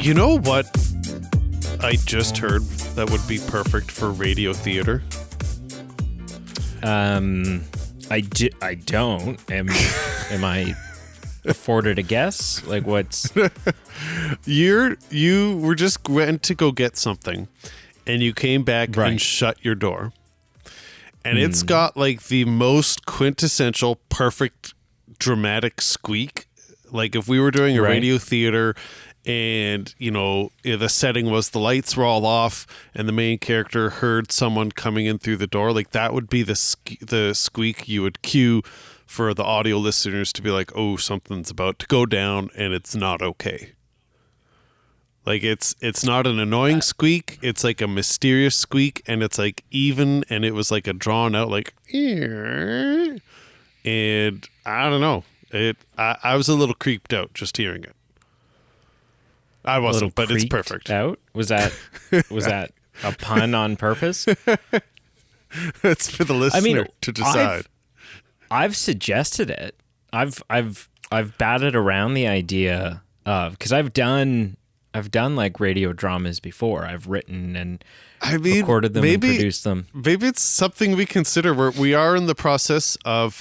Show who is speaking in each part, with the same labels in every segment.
Speaker 1: You know what I just heard that would be perfect for radio theater?
Speaker 2: I don't. Am I afforded a guess? Like, what's...
Speaker 1: You were just went to go get something, and you came back
Speaker 2: Right.
Speaker 1: and shut your door. And it's got like the most quintessential perfect dramatic squeak. Like if we were doing a
Speaker 2: Right.
Speaker 1: radio theater and, you know, the setting was the lights were all off and the main character heard someone coming in through the door, like that would be the squeak you would cue for the audio listeners to be like, oh, something's about to go down and it's not okay. Like it's not an annoying squeak, it's like a mysterious squeak, and it's like even, and it was like a drawn out like, and I don't know. I was a little creeped out just hearing it. I wasn't, but it's perfect.
Speaker 2: Out? Was that a pun on purpose?
Speaker 1: It's for the listener to decide.
Speaker 2: I've suggested it. I've batted around the idea of, because I've done like radio dramas before. I've written and recorded them and produced them.
Speaker 1: Maybe it's something we consider. We are in the process of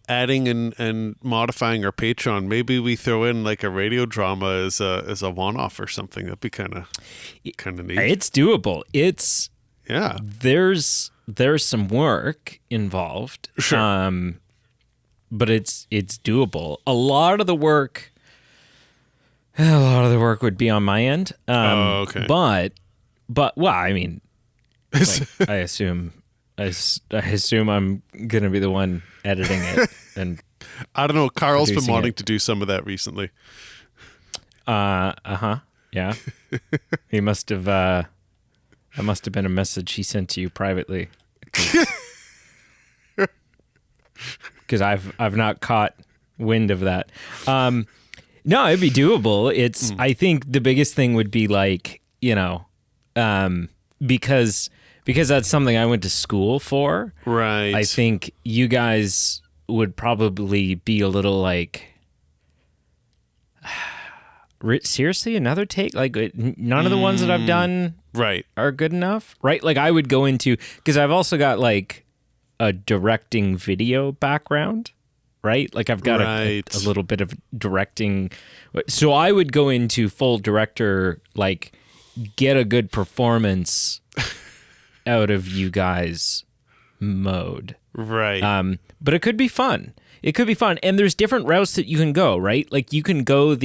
Speaker 1: adding and modifying our Patreon. Maybe we throw in like a radio drama as a one-off or something. That'd be kind of neat.
Speaker 2: It's doable.
Speaker 1: Yeah.
Speaker 2: There's some work involved.
Speaker 1: Sure.
Speaker 2: But it's doable. A lot of the work would be on my end.
Speaker 1: Okay.
Speaker 2: But well, I mean, like, I assume I'm gonna be the one editing it, and
Speaker 1: I don't know. Carl's been wanting
Speaker 2: it.
Speaker 1: to do some of that recently.
Speaker 2: Yeah. He must have. That must have been a message he sent to you privately. Because I've not caught wind of that. No, it'd be doable. It's I think the biggest thing would be like, you know, because that's something I went to school for.
Speaker 1: Right.
Speaker 2: I think you guys would probably be a little like, seriously, another take? Like none of the ones that I've done
Speaker 1: right
Speaker 2: are good enough, right? Like I would go into, because I've also got like a directing video background. Right? Like I've got a little bit of directing. So I would go into full director, like get a good performance out of you guys mode.
Speaker 1: Right.
Speaker 2: But it could be fun. It could be fun. And there's different routes that you can go, right? Like you can go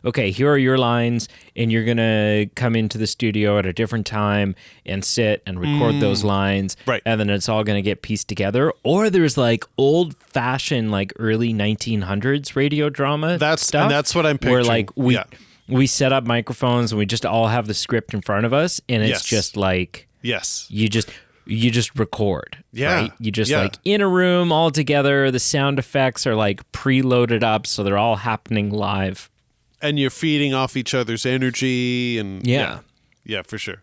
Speaker 2: okay, here are your lines, and you're going to come into the studio at a different time and sit and record those lines.
Speaker 1: Right.
Speaker 2: And then it's all going to get pieced together. Or there's like old fashioned, like early 1900s radio drama stuff.
Speaker 1: And that's what I'm picturing.
Speaker 2: Where like we set up microphones and we just all have the script in front of us. And it's just like, you just record, right? You just like in a room all together. The sound effects are like preloaded up, so they're all happening live.
Speaker 1: And you're feeding off each other's energy, and yeah, for sure.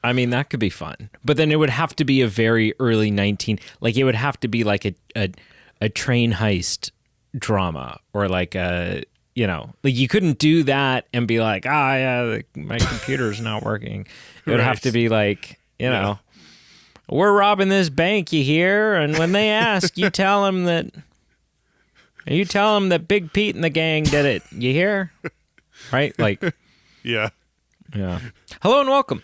Speaker 2: I mean, that could be fun, but then it would have to be a very early it would have to be like a train heist drama, or like a, you know, like you couldn't do that and be like, my computer's not working. It would have to be like, you know. We're robbing this bank, you hear? And when they ask, you tell them that Big Pete and the gang did it. You hear? Right? Like,
Speaker 1: yeah.
Speaker 2: Hello and welcome.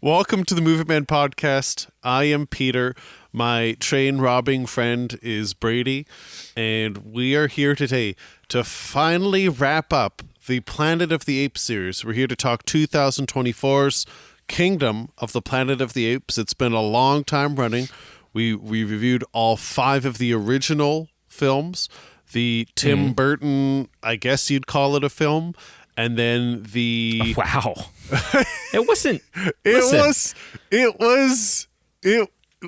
Speaker 1: Welcome to the Movie Man Podcast. I am Peter. My train robbing friend is Brady, and we are here today to finally wrap up the Planet of the Apes series. We're here to talk 2024's Kingdom of the Planet of the Apes. It's been a long time running. We reviewed all 5 of the original films, the Tim Burton, I guess you'd call it a film, and then the
Speaker 2: wow. It wasn't.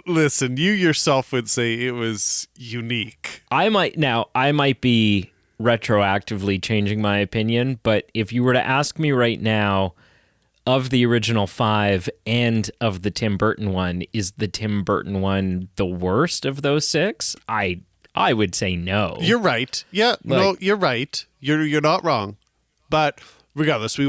Speaker 1: Listen, you yourself would say it was unique.
Speaker 2: I might be retroactively changing my opinion, but if you were to ask me right now, of the original 5 and of the Tim Burton one, is the Tim Burton one the worst of those 6? I would say no.
Speaker 1: You're right. Yeah, no, you're right. You're not wrong. But regardless, we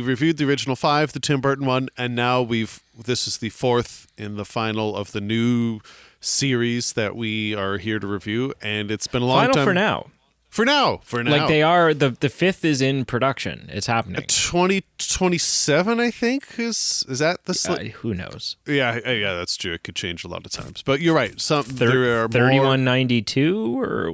Speaker 1: reviewed the original 5, the Tim Burton one, and now this is the 4th in the final of the new series that we are here to review, and it's been a long time.
Speaker 2: Final for now.
Speaker 1: For now.
Speaker 2: Like they are, the 5th is in production. It's happening.
Speaker 1: 2027, I think, is that the
Speaker 2: who knows?
Speaker 1: Yeah, that's true. It could change a lot of times. But you're right. There are
Speaker 2: 3192 or,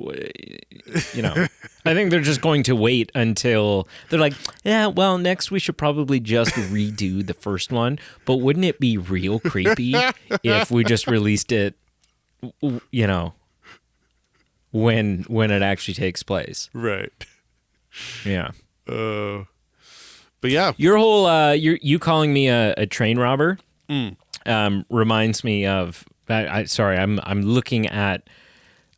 Speaker 2: I think they're just going to wait until they're like, yeah, well, next we should probably just redo the first one. But wouldn't it be real creepy if we just released it, when it actually takes place?
Speaker 1: Right.
Speaker 2: Yeah.
Speaker 1: But yeah,
Speaker 2: your whole you calling me a train robber reminds me of. I'm looking at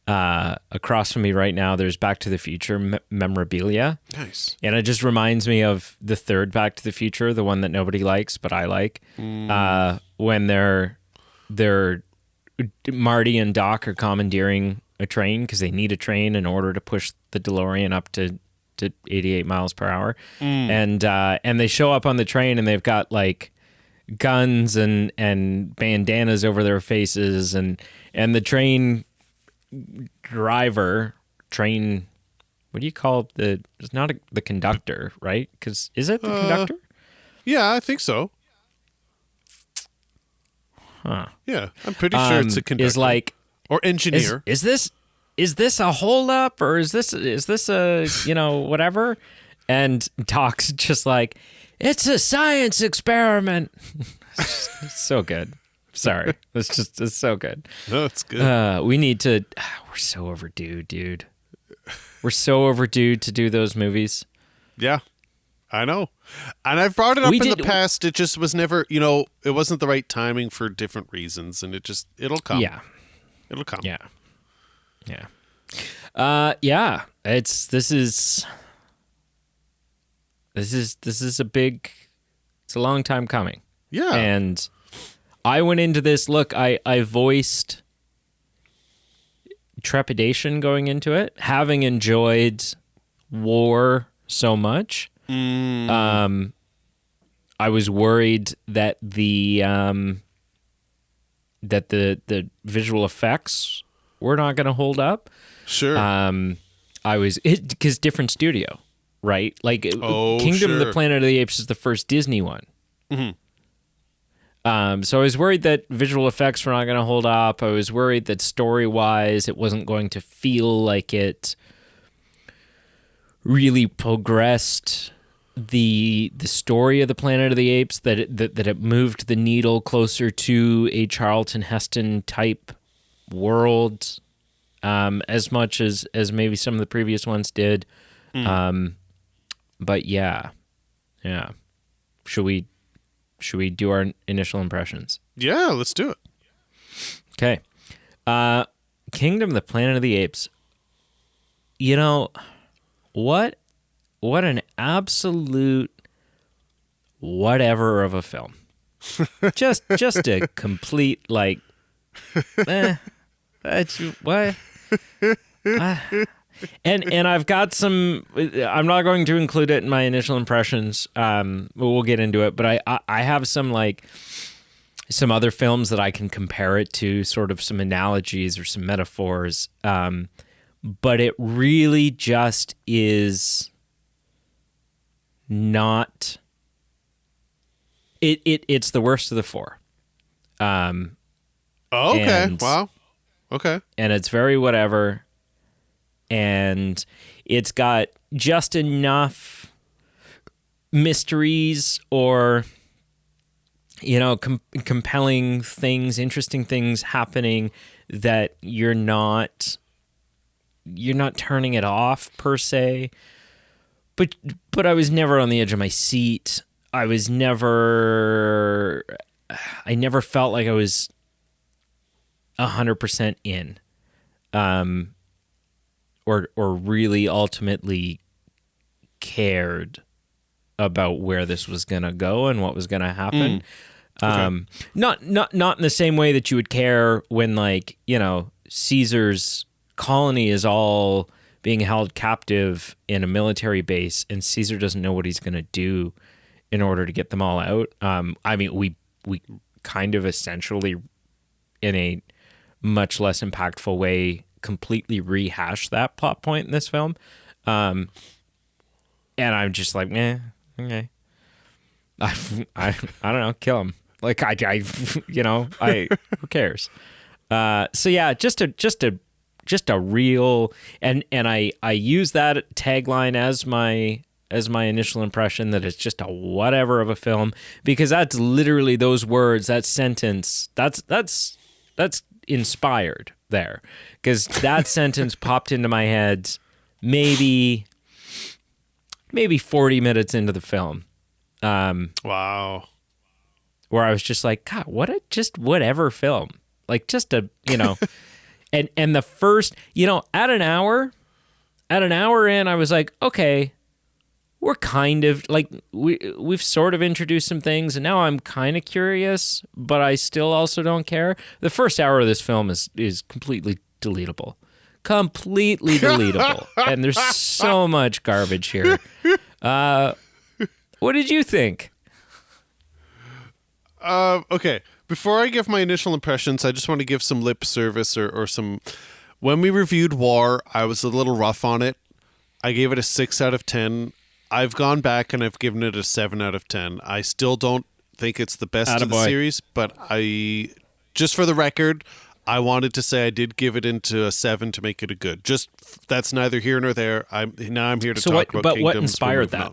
Speaker 2: across from me right now. There's Back to the Future memorabilia.
Speaker 1: Nice.
Speaker 2: And it just reminds me of the third Back to the Future, the one that nobody likes but I like. When they're Marty and Doc are commandeering a train because they need a train in order to push the DeLorean up to 88 miles per hour. And they show up on the train and they've got like guns and bandanas over their faces and the train driver, what do you call it's not the conductor, right? Because is it the conductor?
Speaker 1: Yeah, I think so.
Speaker 2: Huh.
Speaker 1: Yeah, I'm pretty sure it's a conductor.
Speaker 2: Is like,
Speaker 1: or engineer.
Speaker 2: Is this a holdup or is this a whatever? And Doc's just like, it's a science experiment. It's so good. Sorry, it's so good.
Speaker 1: No, it's good.
Speaker 2: We need to. We're so overdue, dude. We're so overdue to do those movies.
Speaker 1: Yeah, I know. And I've brought it up in the past. It just was never, it wasn't the right timing for different reasons, and it'll come.
Speaker 2: Yeah,
Speaker 1: it'll come.
Speaker 2: Yeah. Yeah. This is it's a long time coming.
Speaker 1: Yeah.
Speaker 2: And I went into this, I voiced trepidation going into it, having enjoyed war so much. I was worried that the visual effects were not going to hold up.
Speaker 1: Sure.
Speaker 2: Because different studio, right? Like Kingdom of the Planet of the Apes is the first Disney one. Mm-hmm. So I was worried that visual effects were not going to hold up. I was worried that story-wise it wasn't going to feel like it really progressed the story of the Planet of the Apes, that it moved the needle closer to a Charlton Heston type world, as much as maybe some of the previous ones did. But yeah. Should we do our initial impressions?
Speaker 1: Yeah, let's do it.
Speaker 2: Okay. Kingdom of the Planet of the Apes. What an absolute whatever of a film. just a complete what? And I've got some. I'm not going to include it in my initial impressions. We'll get into it, but I have some some other films that I can compare it to, sort of some analogies or some metaphors. But it really just is not. It's the worst of the four.
Speaker 1: Okay. Wow. Okay.
Speaker 2: And it's very whatever. And it's got just enough mysteries or, compelling things, interesting things happening that you're not turning it off per se. But I was never on the edge of my seat. I never felt like I was 100% in. Or really ultimately cared about where this was going to go and what was going to happen. Okay. Not in the same way that you would care when Caesar's colony is all being held captive in a military base, and Caesar doesn't know what he's going to do in order to get them all out. I mean, we kind of essentially, in a much less impactful way, completely rehash that plot point in this film. And I'm just like, okay. I don't know, kill him. Like who cares? So yeah, just a real, and I use that tagline as my initial impression, that it's just a whatever of a film, because that's literally those words, that sentence, that's inspired there, because that sentence popped into my head maybe 40 minutes into the film.
Speaker 1: Wow.
Speaker 2: Where I was just like, God, what a just whatever film. Like, just a, and the first, at an hour in, I was like, okay, we're kind of like, we've sort of introduced some things, and now I'm kind of curious, but I still also don't care. The first hour of this film is completely deletable. Completely deletable. And there's so much garbage here. What did you think?
Speaker 1: Okay. Before I give my initial impressions, I just want to give some lip service or some... When we reviewed War, I was a little rough on it. I gave it a 6 out of 10. I've gone back and I've given it a 7 out of 10. I still don't think it's the best of the series, but just for the record, I wanted to say I did give it into a 7 to make it a good. Just, that's neither here nor there. I'm here to talk about Kingdoms.
Speaker 2: What inspired that?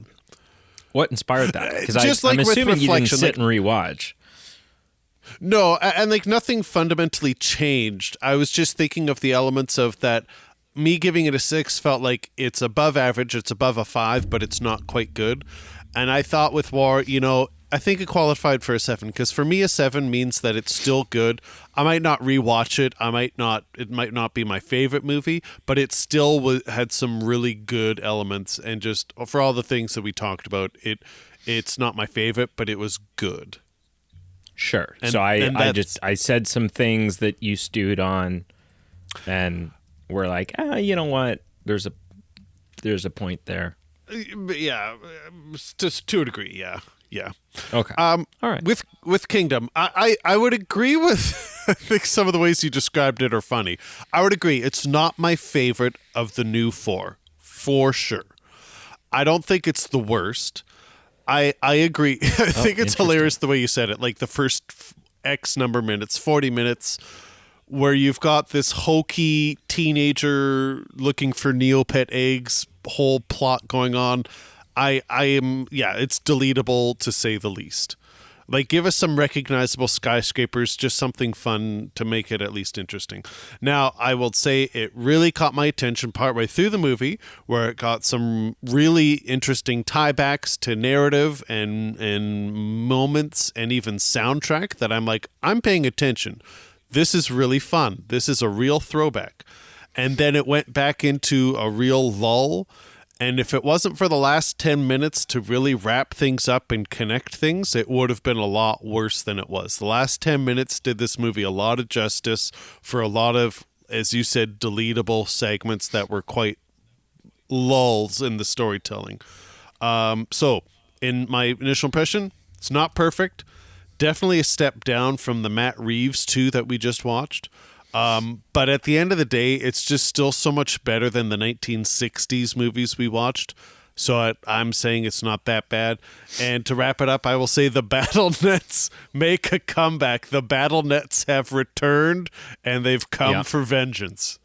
Speaker 2: What inspired that? Because I'm
Speaker 1: like
Speaker 2: assuming you didn't sit
Speaker 1: like,
Speaker 2: and rewatch.
Speaker 1: No, and like nothing fundamentally changed. I was just thinking of the elements of that. Me giving it a 6 felt like it's above average, it's above a 5, but it's not quite good. And I thought with War, I think it qualified for a 7, because for me a 7 means that it's still good. I might not rewatch it. It might not be my favorite movie, but it still had some really good elements, and just for all the things that we talked about, it's not my favorite, but it was good.
Speaker 2: Sure. So I said some things that you stewed on, and we're like, you know what? There's a point there.
Speaker 1: Yeah, just to a degree. Yeah.
Speaker 2: Okay. All right.
Speaker 1: With Kingdom, I would agree with. I think some of the ways you described it are funny. I would agree. It's not my favorite of the new 4, for sure. I don't think it's the worst. I agree. I think it's hilarious the way you said it. Like the first X number minutes, 40 minutes, where you've got this hokey teenager looking for Neopet eggs, whole plot going on. It's deletable to say the least. Like, give us some recognizable skyscrapers, just something fun to make it at least interesting. Now, I will say it really caught my attention partway through the movie, where it got some really interesting tiebacks to narrative and moments and even soundtrack that I'm like, I'm paying attention. This is really fun. This is a real throwback. And then it went back into a real lull. And if it wasn't for the last 10 minutes to really wrap things up and connect things, it would have been a lot worse than it was. The last 10 minutes did this movie a lot of justice for a lot of, as you said, deletable segments that were quite lulls in the storytelling. So, in my initial impression, it's not perfect. Definitely a step down from the Matt Reeves 2 that we just watched. But at the end of the day, it's just still so much better than the 1960s movies we watched. So I'm saying it's not that bad. And to wrap it up, I will say the BattleNets make a comeback. The BattleNets have returned, and they've come for vengeance.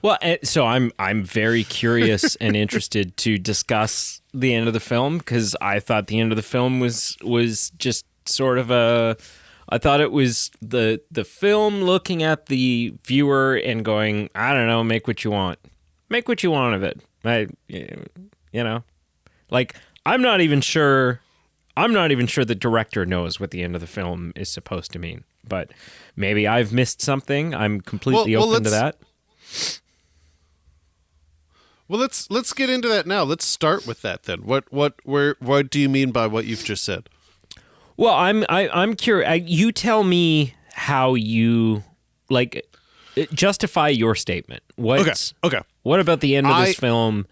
Speaker 2: Well, so I'm very curious and interested to discuss the end of the film, because I thought the end of the film was just sort of I thought it was the film looking at the viewer and going, I don't know, make what you want. Make what you want of it. Like, I'm not even sure the director knows what the end of the film is supposed to mean. But maybe I've missed something. I'm completely open to that.
Speaker 1: Well, let's get into that now. Let's start with that then. What do you mean by what you've just said?
Speaker 2: Well, I'm curious. You tell me how you like. justify your statement. What?
Speaker 1: Okay.
Speaker 2: What about the end of
Speaker 1: I-
Speaker 2: this film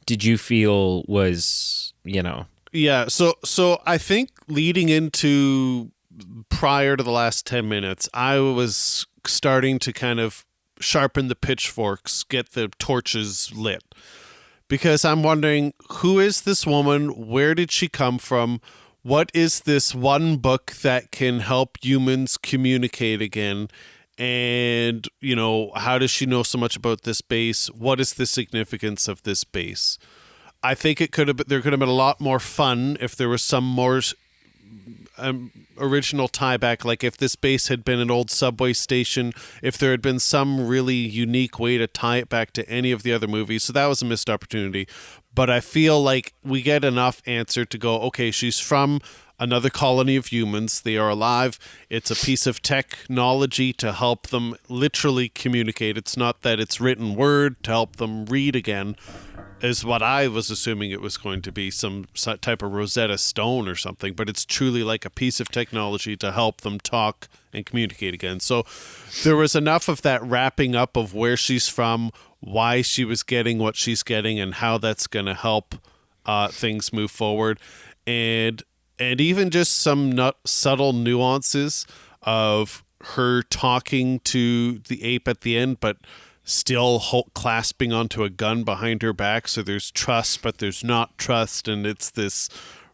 Speaker 2: did you feel was,
Speaker 1: Yeah, so I think leading into prior to the last 10 minutes, I was starting to kind of sharpen the pitchforks, get the torches lit. Because I'm wondering, who is this woman? Where did she come from? What is this one book that can help humans communicate again? And, how does she know so much about this base? What is the significance of this base? I think there could have been a lot more fun if there was some more original tie back, like if this base had been an old subway station, if there had been some really unique way to tie it back to any of the other movies. So that was a missed opportunity. But I feel like we get enough answer to go, okay, she's from another colony of humans. They are alive. It's a piece of technology to help them literally communicate. It's not that it's written word to help them read again, is what I was assuming it was going to be, some type of Rosetta Stone or something, but it's truly like a piece of technology to help them talk and communicate again. So there was enough of that wrapping up of where she's from, why she was getting what she's getting, and how that's going to help things move forward. And even just some subtle nuances of her talking to the ape at the end, but still clasping onto a gun behind her back. So there's trust, but there's not trust. And it's this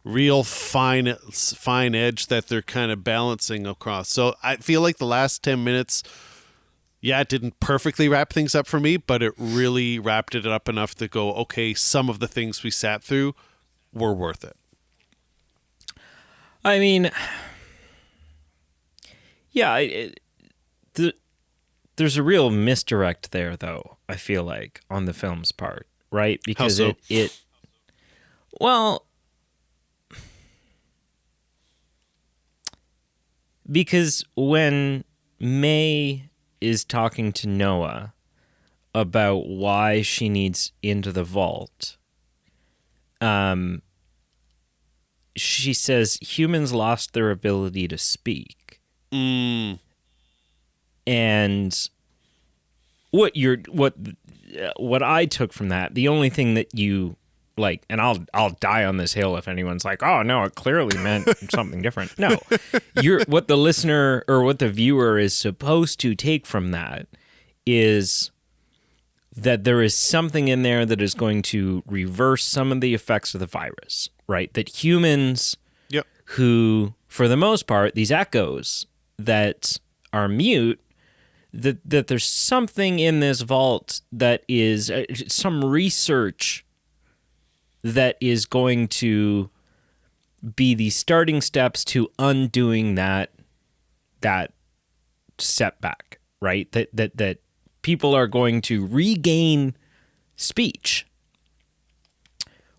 Speaker 1: real fine edge that they're kind of balancing across. So I feel like the last 10 minutes, it didn't perfectly wrap things up for me, but it really wrapped it up enough to go, okay, some of the things we sat through were worth it.
Speaker 2: I mean, there's a real misdirect there, though, I feel like, on the film's part, right? Because
Speaker 1: How so?
Speaker 2: Because when May is talking to Noah about why she needs into the vault, she says humans lost their ability to speak. And what I took from that, the only thing that you like, and I'll die on this hill if anyone's like, oh no, it clearly meant something different. No, what the listener or what the viewer is supposed to take from that is that there is something in there that is going to reverse some of the effects of the virus, right? That humans, who, for the most part, these echoes that are mute, that there's something in this vault that is some research that is going to be the starting steps to undoing that setback, right? That people are going to regain speech.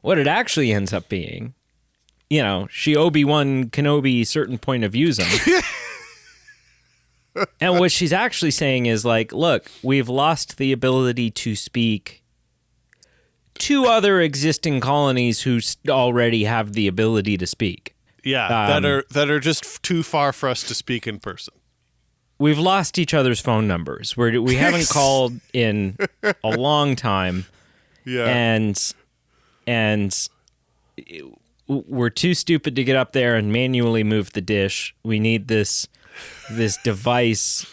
Speaker 2: What it actually ends up being, she Obi-Wan Kenobi certain point of views them. And what she's actually saying is like, look, we've lost the ability to speak to other existing colonies who already have the ability to speak.
Speaker 1: Yeah, that are just too far for us to speak in person.
Speaker 2: We've lost each other's phone numbers. We haven't called in a long time.
Speaker 1: Yeah.
Speaker 2: And we're too stupid to get up there and manually move the dish. We need this device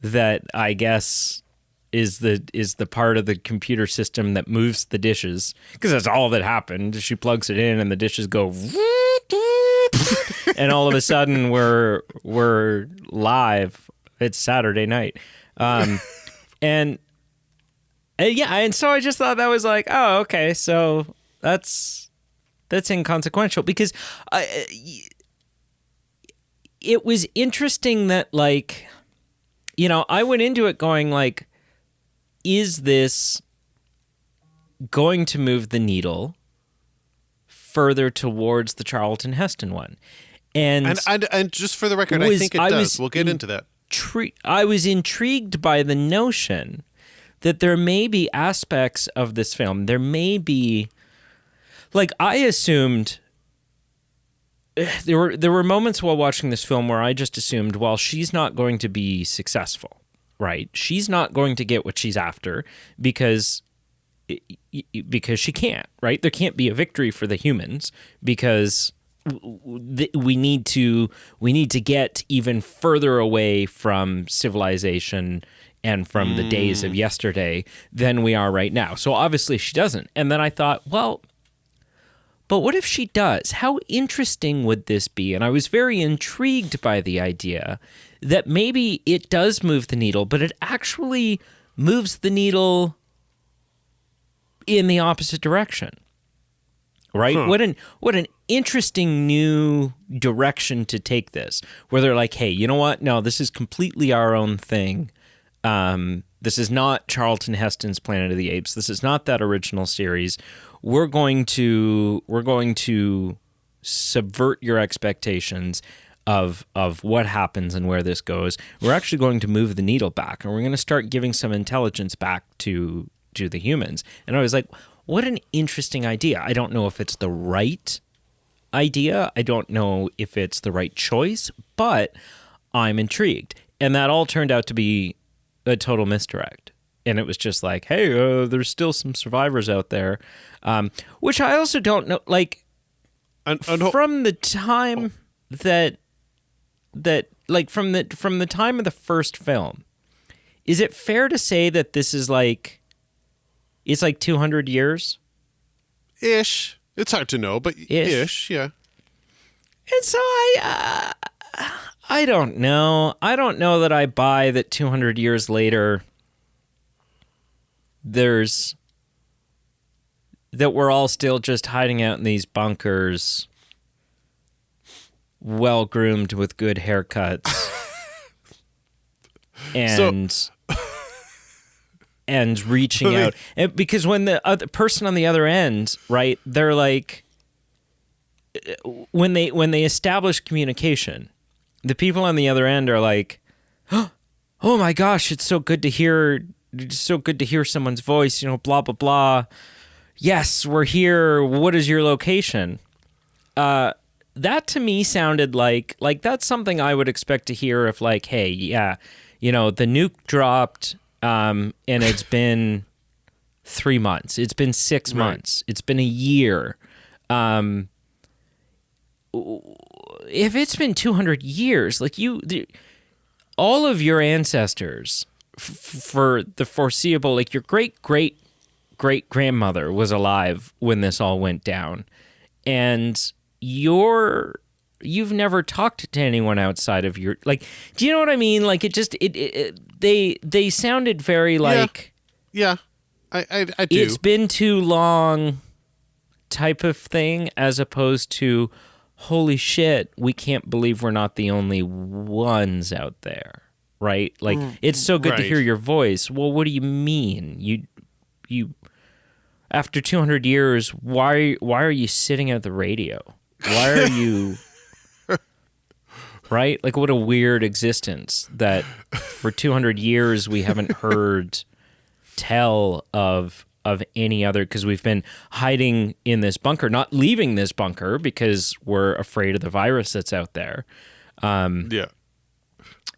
Speaker 2: that I guess is the part of the computer system that moves the dishes, because that's all that happened. She plugs it in and the dishes go and all of a sudden we're live. It's Saturday night. And so I just thought that was like, oh, okay, so that's inconsequential, because it was interesting that, like, I went into it going like, is this going to move the needle further towards the Charlton Heston one? And
Speaker 1: just for the record, I think it does. We'll get into that.
Speaker 2: I was intrigued by the notion that there may be aspects of this film. There may be, like, I assumed there were moments while watching this film where I just assumed, well, she's not going to be successful, right? She's not going to get what she's after because she can't, right? There can't be a victory for the humans because we need to get even further away from civilization and from the days of yesterday than we are right now. So obviously she doesn't. And then I thought, well, but what if she does? How interesting would this be? And I was very intrigued by the idea that maybe it does move the needle, but it actually moves the needle in the opposite direction. Right?
Speaker 1: Huh.
Speaker 2: What an interesting new direction to take this. Where they're like, hey, you know what? No, this is completely our own thing. This is not Charlton Heston's Planet of the Apes. This is not that original series. We're going to subvert your expectations of what happens and where this goes. We're actually going to move the needle back, and we're going to start giving some intelligence back to the humans. And I was like, what an interesting idea. I don't know if it's the right idea. I don't know if it's the right choice, but I'm intrigued. And that all turned out to be a total misdirect. And it was just like, hey, there's still some survivors out there, which I also don't know. Like, from the time that like from the time of the first film, is it fair to say that this is like, it's like 200 years?
Speaker 1: Ish. It's hard to know, but ish, yeah.
Speaker 2: And so I don't know. I don't know that I buy that 200 years later that we're all still just hiding out in these bunkers, well groomed with good haircuts, and reaching out. And because when the other person on the other end, right, they're like, when they establish communication, the people on the other end are like, oh my gosh, it's so good to hear someone's voice, blah, blah, blah. Yes, we're here. What is your location? That to me sounded like that's something I would expect to hear if, like, hey, yeah, the nuke dropped, and it's been 3 months. It's been 6 months. It's been a year. If it's been 200 years, like all of your ancestors for the foreseeable, like your great-great-great-grandmother was alive when this all went down. And you've never talked to anyone outside of your, like, do you know what I mean? Like, they sounded very like,
Speaker 1: yeah, I do.
Speaker 2: It's been too long type of thing, as opposed to, holy shit, we can't believe we're not the only ones out there, right? Like, it's so good to hear your voice. Well, what do you mean? You after 200 years, why are you sitting at the radio? Why are you right? Like, what a weird existence that for 200 years we haven't heard tell of any other, because we've been hiding in this bunker, not leaving this bunker because we're afraid of the virus that's out there.
Speaker 1: Yeah.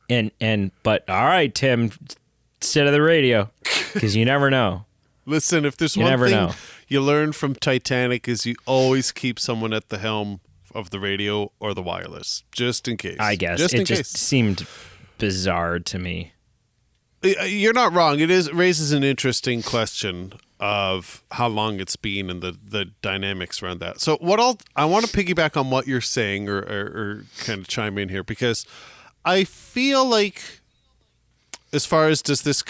Speaker 2: But all right, Tim, sit at the radio, because you never know.
Speaker 1: Listen, if there's one thing you learn from Titanic is you always keep someone at the helm of the radio or the wireless, just in case.
Speaker 2: I guess it just seemed bizarre to me.
Speaker 1: You're not wrong. It raises an interesting question of how long it's been and the dynamics around that. So I want to piggyback on what you're saying or kind of chime in here, because I feel like, as far as does this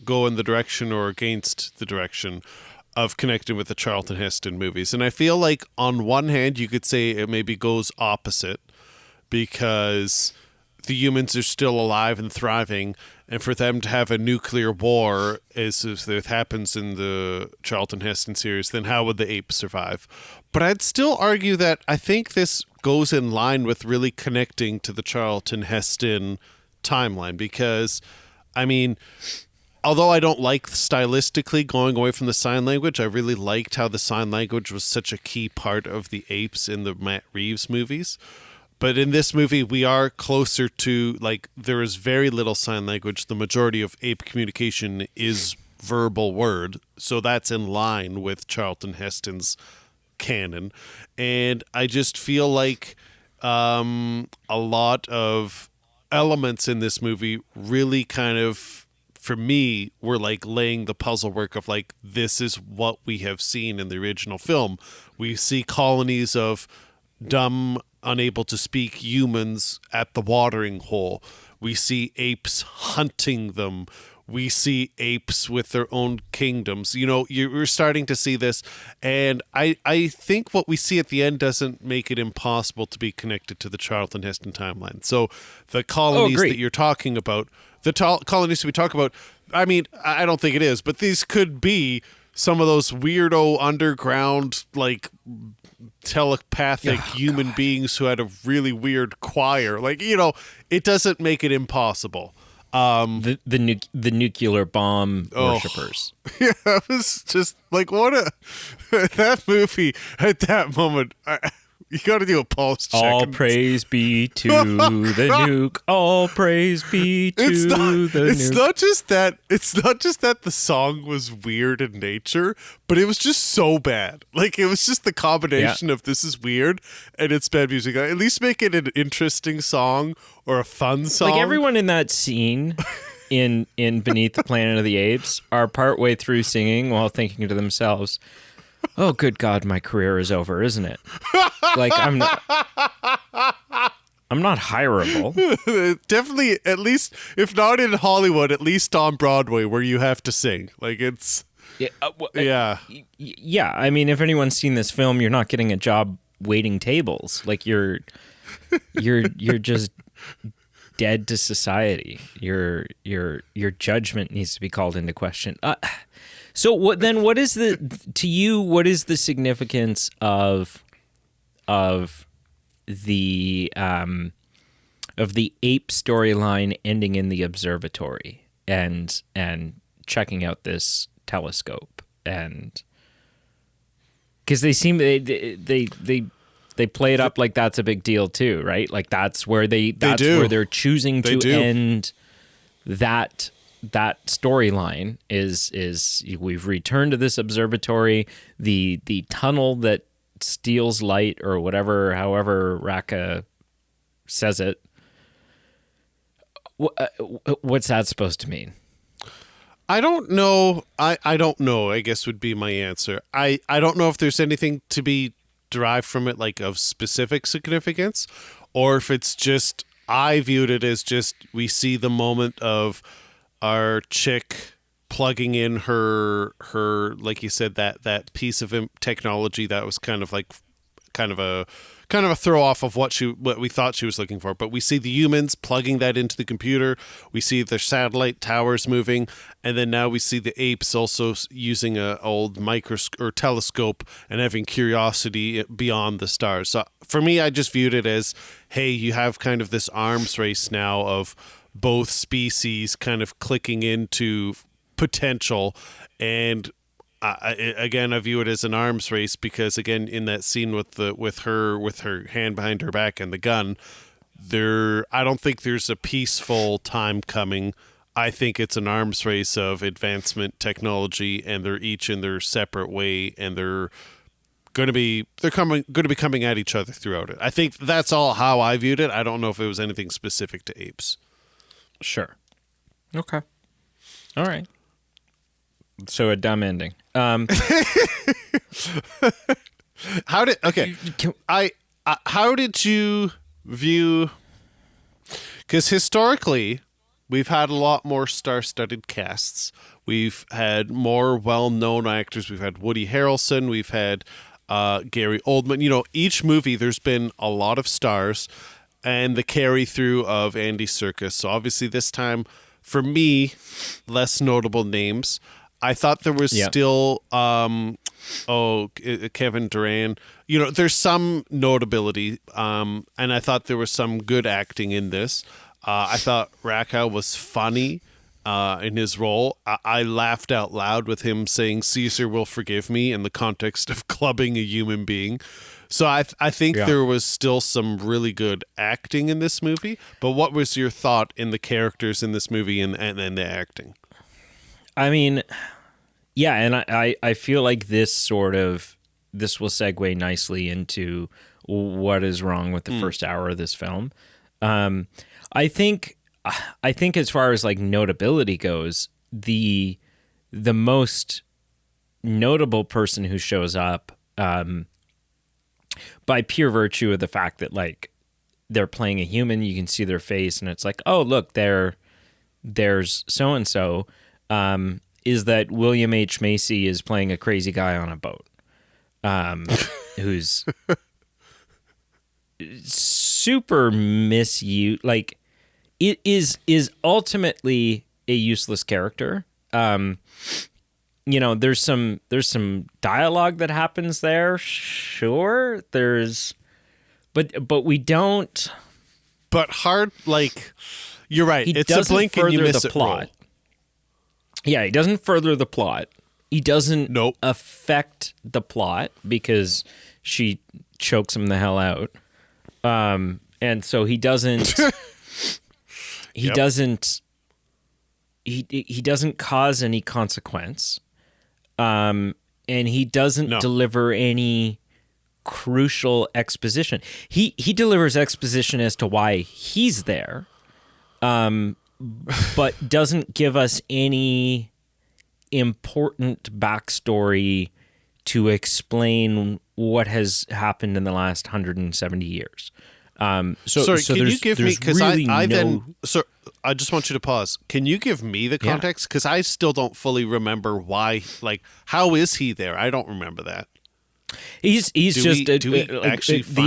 Speaker 1: go in the direction or against the direction of connecting with the Charlton Heston movies? And I feel like on one hand you could say it maybe goes opposite, because the humans are still alive and thriving, and for them to have a nuclear war, as it happens in the Charlton Heston series, then how would the apes survive? But I'd still argue that I think this goes in line with really connecting to the Charlton Heston timeline, because, I mean, although I don't like stylistically going away from the sign language, I really liked how the sign language was such a key part of the apes in the Matt Reeves movies. But in this movie, we are closer to, like, there is very little sign language. The majority of ape communication is verbal word. So that's in line with Charlton Heston's canon. And I just feel like a lot of elements in this movie really kind of, for me, were like laying the puzzle work of like, this is what we have seen in the original film. We see colonies of dumb, unable to speak humans at the watering hole. We see apes hunting them. We see apes with their own kingdoms. You know, you're starting to see this. And I think what we see at the end doesn't make it impossible to be connected to the Charlton Heston timeline. So the colonies that you're talking about, colonies we talk about, I mean, I don't think it is, but these could be some of those weirdo underground, like, telepathic human beings who had a really weird choir. Like, you know, it doesn't make it impossible.
Speaker 2: The nuclear bomb worshippers.
Speaker 1: Yeah, it was just like, what a that movie at that moment. You got to do a pulse check.
Speaker 2: All praise be to the nuke. All praise be to the nuke.
Speaker 1: It's not just that. It's not just that the song was weird in nature, but it was just so bad. Like, it was just the combination of this is weird and it's bad music. At least make it an interesting song or a fun song.
Speaker 2: Like, everyone in that scene in Beneath the Planet of the Apes are partway through singing while thinking to themselves, "Oh, good God, my career is over, isn't it?" Like, I'm not hireable.
Speaker 1: Definitely, at least, if not in Hollywood, at least on Broadway, where you have to sing. Like, it's
Speaker 2: yeah. I mean, if anyone's seen this film, you're not getting a job waiting tables. Like, you're just dead to society. Your judgment needs to be called into question. So what is the significance of the ape storyline ending in the observatory and checking out this telescope? And because they play it up like that's a big deal too, right? Like that's where they're choosing to end that storyline is we've returned to this observatory, the tunnel that steals light or whatever, however Raka says it. What's that supposed to mean?
Speaker 1: I don't know. I don't know, I guess would be my answer. I don't know if there's anything to be derived from it, like of specific significance, or if it's just, I viewed it as just, we see the moment of our chick plugging in her like you said, that piece of technology that was kind of a throw off of what we thought she was looking for. But we see the humans plugging that into the computer. We see their satellite towers moving, and then now we see the apes also using a old microscope or telescope and having curiosity beyond the stars. So for me, I just viewed it as, hey, you have kind of this arms race now of both species kind of clicking into potential. And I view it as an arms race because, again, in that scene with her hand behind her back and the gun, I don't think there's a peaceful time coming. I think it's an arms race of advancement technology, and they're each in their separate way, and they're going to be coming at each other throughout it. I think that's all how I viewed it. I don't know if it was anything specific to apes.
Speaker 2: Sure. Okay. All right. So a dumb ending.
Speaker 1: How did you view? Because historically, we've had a lot more star-studded casts. We've had more well-known actors. We've had Woody Harrelson. We've had Gary Oldman. You know, each movie there's been a lot of stars, and the carry-through of Andy Serkis. So obviously this time, for me, less notable names. I thought there was still, Kevin Durant. You know, there's some notability, and I thought there was some good acting in this. I thought Raka was funny. in his role. I laughed out loud with him saying Caesar will forgive me in the context of clubbing a human being. So I think there was still some really good acting in this movie. But what was your thought in the characters in this movie and the acting?
Speaker 2: I mean, yeah, and I feel like this will segue nicely into what is wrong with the first hour of this film. I think as far as like notability goes, the most notable person who shows up, by pure virtue of the fact that like they're playing a human, you can see their face, and it's like, oh look, there's so and so. Is that William H. Macy is playing a crazy guy on a boat, who's super misused. Like, it is ultimately a useless character. There's some dialogue that happens there. Sure, but we don't.
Speaker 1: But hard, like, you're right. It's a blink and you miss it
Speaker 2: plot. Role. Yeah, he doesn't further the plot. He doesn't affect the plot because she chokes him the hell out. And so he doesn't. He doesn't. He doesn't cause any consequence. And he doesn't deliver any crucial exposition. He delivers exposition as to why he's there. But doesn't give us any important backstory to explain what has happened in the last 170 years.
Speaker 1: Sorry, can you give me, because I just want you to pause. Can you give me the context? Because I still don't fully remember why, like, how is he there? I don't remember that.
Speaker 2: The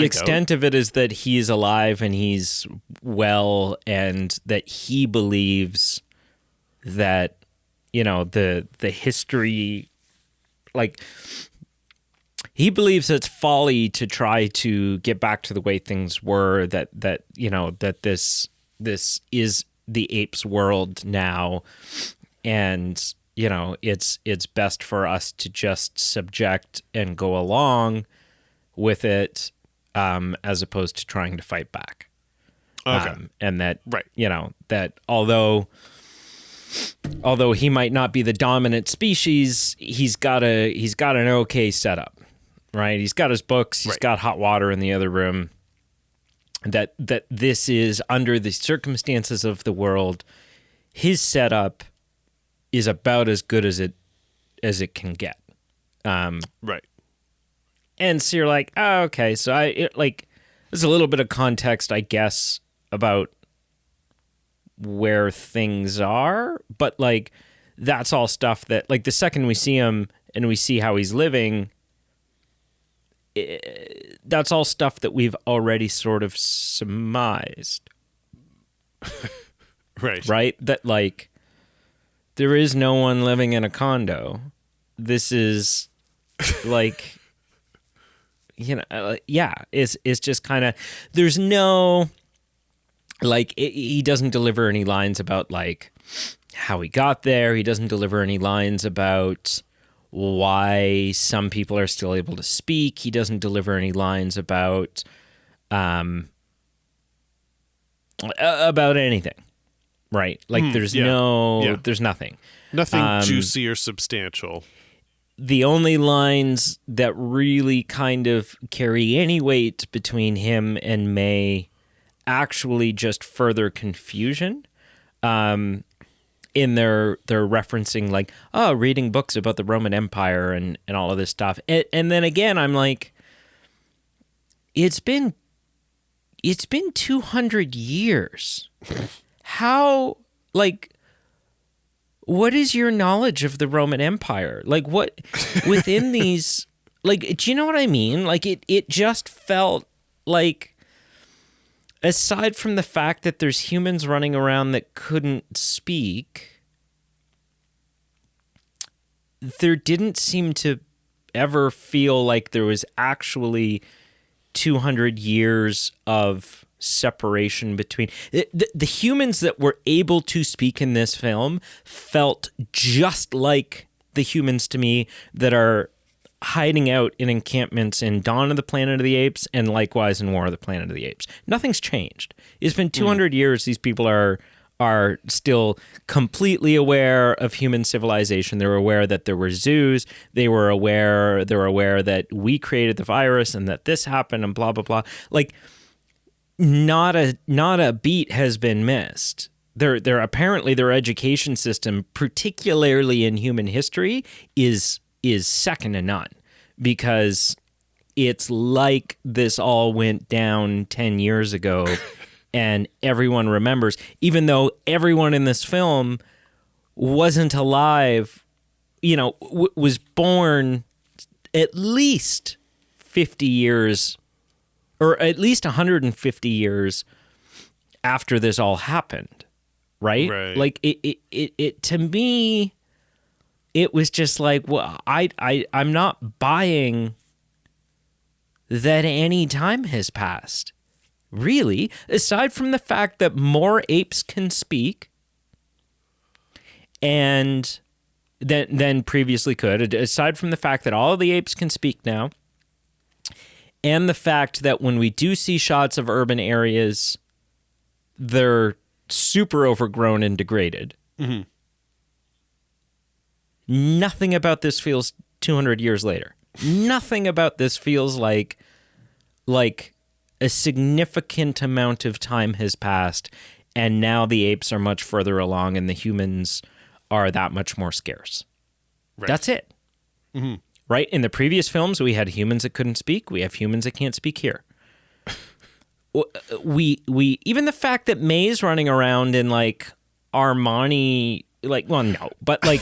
Speaker 2: extent of it is that he's alive and he's well, and that he believes that, the history, like, he believes it's folly to try to get back to the way things were, that this is the apes world now, and it's best for us to just subject and go along with it, as opposed to trying to fight back.
Speaker 1: Okay.
Speaker 2: And that, that although he might not be the dominant species, he's got an okay setup, right? He's got his books, he's got hot water in the other room. That this is, under the circumstances of the world, his setup is about as good as it can get.
Speaker 1: Right.
Speaker 2: And so you're like, oh, okay. So there's a little bit of context, I guess, about where things are, but like, that's all stuff that, like, the second we see him and we see how he's living, that's all stuff that we've already sort of surmised. Right? That, like, there is no one living in a condo. This is like, it's just kind of, there's no, like, he doesn't deliver any lines about, like, how he got there. He doesn't deliver any lines about why some people are still able to speak. He doesn't deliver any lines about anything. Right. Like, there's there's nothing.
Speaker 1: Nothing juicy or substantial.
Speaker 2: The only lines that really kind of carry any weight between him and May actually just further confusion. In they're referencing, like, reading books about the Roman Empire and all of this stuff. And then again, I'm like, it's been 200 years. How, like, what is your knowledge of the Roman Empire? Like, what within these, like, do you know what I mean? Like, it just felt like, aside from the fact that there's humans running around that couldn't speak, there didn't seem to ever feel like there was actually 200 years of separation between the humans that were able to speak in this film felt just like the humans to me that are hiding out in encampments in Dawn of the Planet of the Apes and likewise in War of the Planet of the Apes. Nothing's changed. It's been 200 years. These people are still completely aware of human civilization. They're aware that there were zoos. They're aware that we created the virus and that this happened and blah blah blah. Like not a beat has been missed. They're apparently their education system, particularly in human history, is second to none, because it's like this all went down 10 years ago and everyone remembers, even though everyone in this film wasn't alive, was born at least 50 years or at least 150 years after this all happened, right? Like it to me, it was just like, well, I'm not buying that any time has passed. Really, aside from the fact that more apes can speak and than previously could, aside from the fact that all of the apes can speak now, and the fact that when we do see shots of urban areas, they're super overgrown and degraded. Mm-hmm. Nothing about this feels 200 years later. Nothing about this feels like a significant amount of time has passed, and now the apes are much further along and the humans are that much more scarce. Right. That's it. Mm-hmm. Right? In the previous films, we had humans that couldn't speak. We have humans that can't speak here. We even the fact that May's running around in like Armani, like, well, no, but like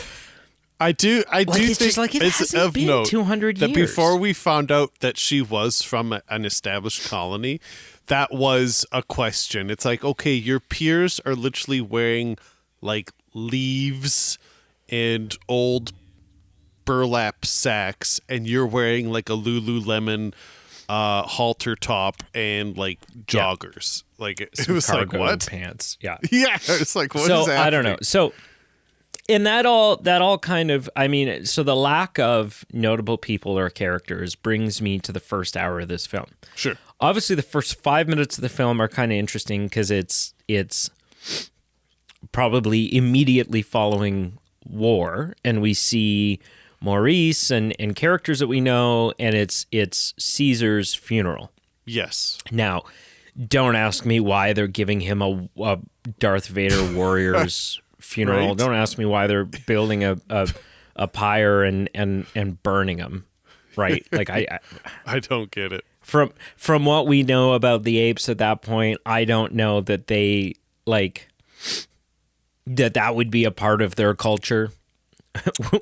Speaker 1: I do
Speaker 2: it's
Speaker 1: think
Speaker 2: just like it
Speaker 1: it's
Speaker 2: hasn't
Speaker 1: of
Speaker 2: been
Speaker 1: note
Speaker 2: 200 years.
Speaker 1: that before we found out that she was from an established colony, that was a question. It's like, okay, your peers are literally wearing like leaves and old burlap sacks, and you're wearing like a Lululemon halter top and like joggers. Yeah. Like it was like, what?
Speaker 2: Pants. Yeah.
Speaker 1: Yeah. It's like, what is happening?
Speaker 2: I don't know. So, and that all kind of, I mean, so the lack of notable people or characters brings me to the first hour of this film.
Speaker 1: Sure.
Speaker 2: Obviously, the first 5 minutes of the film are kind of interesting because it's probably immediately following war, and we see Maurice and characters that we know, and it's Caesar's funeral.
Speaker 1: Yes.
Speaker 2: Now, don't ask me why they're giving him a Darth Vader warrior's funeral. Right. Don't ask me why they're building a pyre and burning him. Right? Like
Speaker 1: I don't get it.
Speaker 2: From what we know about the apes at that point, I don't know that they like that would be a part of their culture.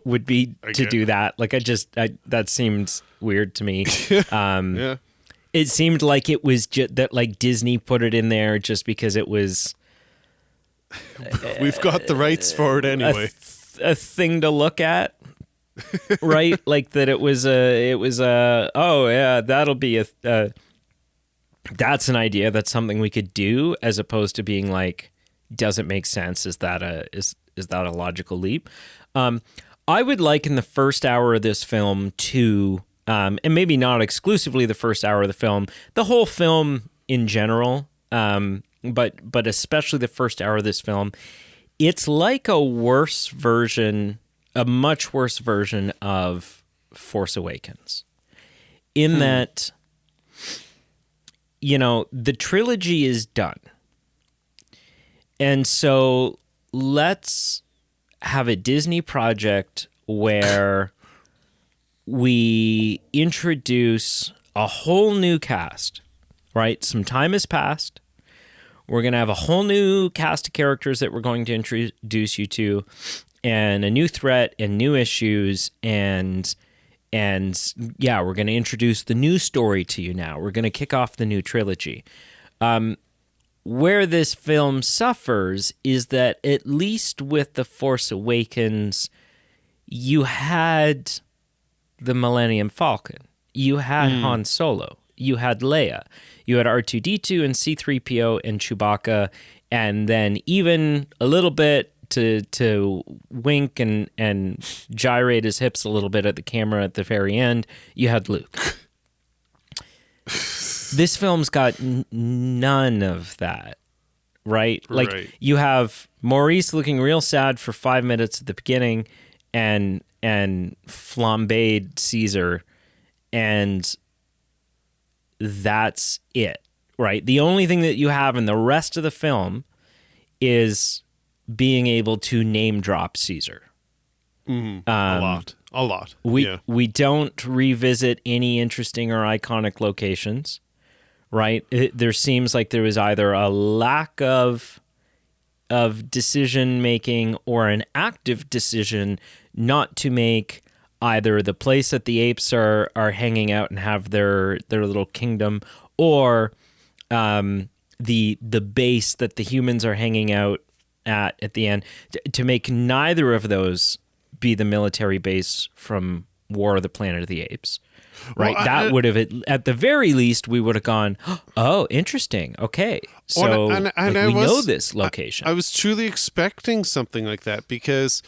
Speaker 2: Would be to do that. Like that seemed weird to me. Yeah. It seemed like it was just that like Disney put it in there just because it was.
Speaker 1: We've got the rights for it anyway.
Speaker 2: A thing to look at, right? Like that it was oh yeah, that'll be that's an idea. That's something we could do, as opposed to being like, does it make sense? Is that a logical leap? I would liken the first hour of this film to, and maybe not exclusively the first hour of the film, the whole film in general, but especially the first hour of this film. It's like a much worse version of Force Awakens, in that, the trilogy is done. And so let's have a Disney project where we introduce a whole new cast, right? Some time has passed. We're going to have a whole new cast of characters that we're going to introduce you to, and a new threat and new issues. And yeah, we're going to introduce the new story to you now. We're going to kick off the new trilogy. Where this film suffers is that, at least with The Force Awakens, you had the Millennium Falcon. You had Han Solo. you had Leia, you had R2D2 and C3PO and Chewbacca, and then even a little bit to wink and gyrate his hips a little bit at the camera at the very end, you had Luke. This film's got none of that, right? Like, you have Maurice looking real sad for 5 minutes at the beginning, and flambéed Caesar, and that's it, right? The only thing that you have in the rest of the film is being able to name drop Caesar.
Speaker 1: A lot.
Speaker 2: We don't revisit any interesting or iconic locations, right? There seems like there was either a lack of decision making or an active decision not to make either the place that the apes are hanging out and have their little kingdom, or the base that the humans are hanging out at the end, to make neither of those be the military base from War of the Planet of the Apes. Right, that would have, at the very least, we would have gone, oh, interesting. Okay, so we know this location.
Speaker 1: I was truly expecting something like that, because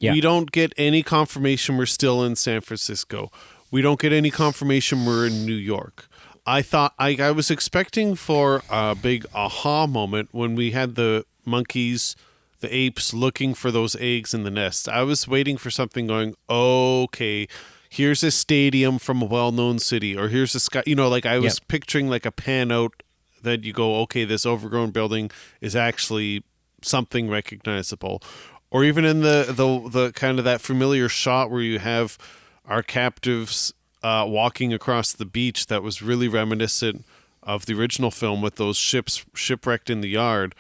Speaker 1: we don't get any confirmation we're still in San Francisco. We don't get any confirmation we're in New York. I thought I was expecting for a big aha moment when we had the monkeys, the apes looking for those eggs in the nest. I was waiting for something going, okay, here's a stadium from a well-known city, or here's a sky, like I was picturing like a pan out that you go, okay, this overgrown building is actually something recognizable. Or even in the kind of that familiar shot where you have our captives walking across the beach, that was really reminiscent of the original film with those ships shipwrecked in the yard.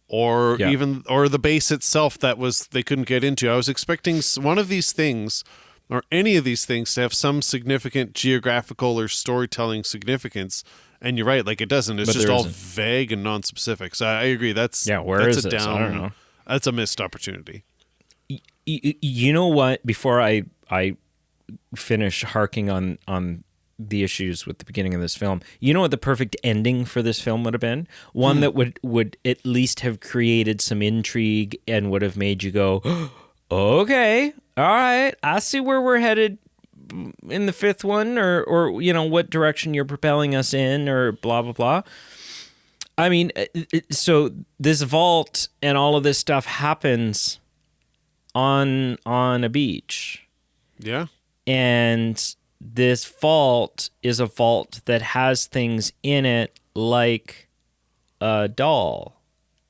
Speaker 1: Or the base itself that they couldn't get into. I was expecting one of these things, or any of these things, to have some significant geographical or storytelling significance. And you're right, like it doesn't. It's just all vague and non-specific. So I agree. That's
Speaker 2: I don't know.
Speaker 1: That's a missed opportunity.
Speaker 2: You know what? Before I finish harking on the issues with the beginning of this film, you know what the perfect ending for this film would have been? One that would at least have created some intrigue and would have made you go, okay, all right, I see where we're headed in the fifth one, or what direction you're propelling us in, or blah blah blah. I mean, so this vault and all of this stuff happens on a beach.
Speaker 1: Yeah.
Speaker 2: And this vault is a vault that has things in it like a doll,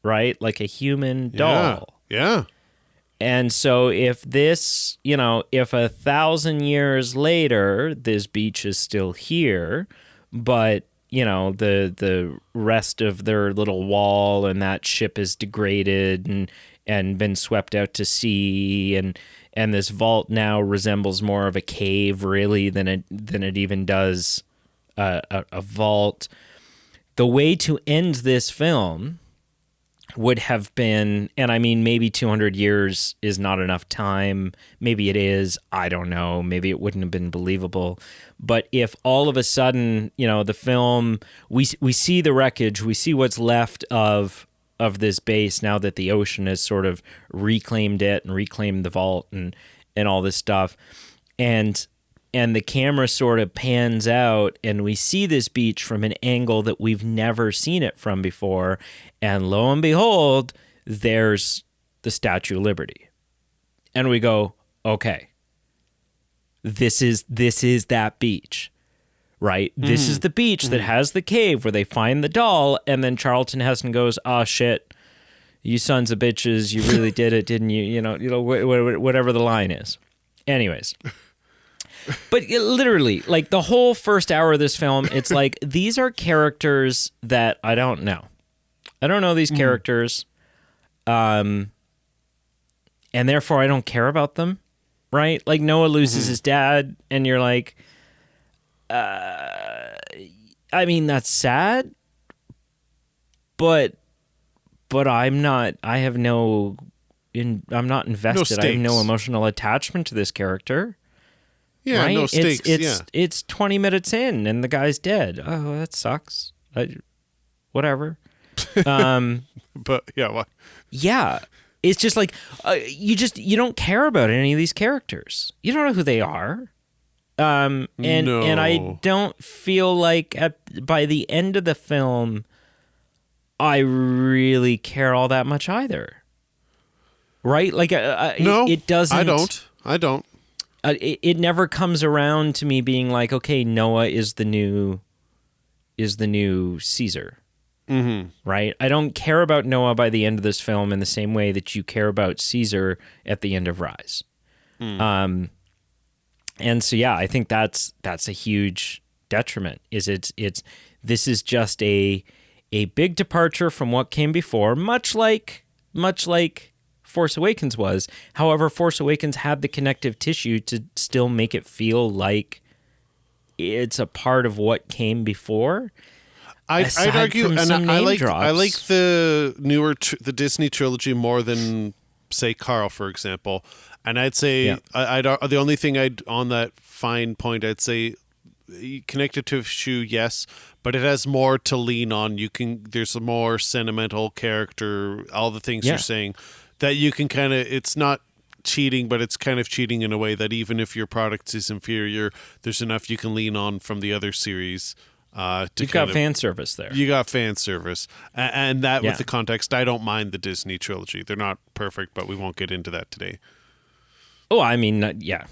Speaker 2: right? Like a human doll.
Speaker 1: Yeah.
Speaker 2: And so if this, if 1,000 years later, this beach is still here, but, the rest of their little wall and that ship is degraded and been swept out to sea, and this vault now resembles more of a cave, really, than it even does a vault. The way to end this film would have been, and I mean, maybe 200 years is not enough time. Maybe it is. I don't know. Maybe it wouldn't have been believable. But if all of a sudden, the film, we see the wreckage, we see what's left of this base now that the ocean has sort of reclaimed it and reclaimed the vault and all this stuff. And the camera sort of pans out and we see this beach from an angle that we've never seen it from before. And lo and behold, there's the Statue of Liberty. And we go, okay, this is that beach, right? This is the beach that has the cave where they find the doll. And then Charlton Heston goes, oh shit, you sons of bitches, you really did it, didn't you? Whatever the line is. Anyways. But literally, like the whole first hour of this film, it's like, these are characters that I don't know. I don't know these characters. And therefore I don't care about them, right? Like Noah loses his dad and you're like, I mean, that's sad, but I'm not invested.
Speaker 1: No
Speaker 2: I have no emotional attachment to this character.
Speaker 1: Yeah,
Speaker 2: right?
Speaker 1: no stakes.
Speaker 2: It's 20 minutes in and the guy's dead. Oh, that sucks. Whatever.
Speaker 1: But yeah, what?
Speaker 2: Yeah. It's just like you don't care about any of these characters. You don't know who they are. And I don't feel like by the end of the film I really care all that much either. Right? Like
Speaker 1: no,
Speaker 2: it doesn't.
Speaker 1: I don't.
Speaker 2: It never comes around to me being like, okay, Noah is the new Caesar.
Speaker 1: Mm-hmm.
Speaker 2: Right? I don't care about Noah by the end of this film in the same way that you care about Caesar at the end of Rise. And so yeah, I think that's a huge detriment. This is just a big departure from what came before, much like Force Awakens was. However, Force Awakens had the connective tissue to still make it feel like it's a part of what came before.
Speaker 1: I'd argue, and I like the newer the Disney trilogy more than say Carl, for example. And I'd say the only thing on that fine point, I'd say connected tissue, yes, but it has more to lean on. There's a more sentimental character, all the things you're saying that you can kind of. It's not cheating, but it's kind of cheating in a way that even if your product is inferior, there's enough you can lean on from the other series.
Speaker 2: You've got fan service there.
Speaker 1: You got fan service. And that with the context, I don't mind the Disney trilogy. They're not perfect, but we won't get into that today.
Speaker 2: Oh, I mean, yeah.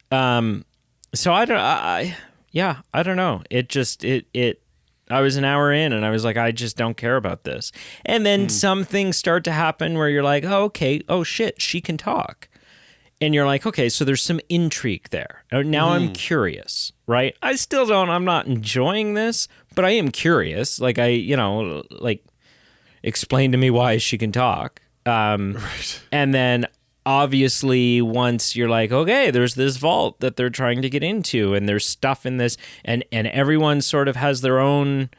Speaker 2: So I don't know. It just, I was an hour in and I was like, I just don't care about this. And then some things start to happen where you're like, oh, okay. Oh shit, she can talk. And you're like, okay, so there's some intrigue there. Now I'm curious, right? I'm not enjoying this, but I am curious. Like explain to me why she can talk.
Speaker 1: Right.
Speaker 2: And then obviously once you're like, okay, there's this vault that they're trying to get into and there's stuff in this and everyone sort of has their own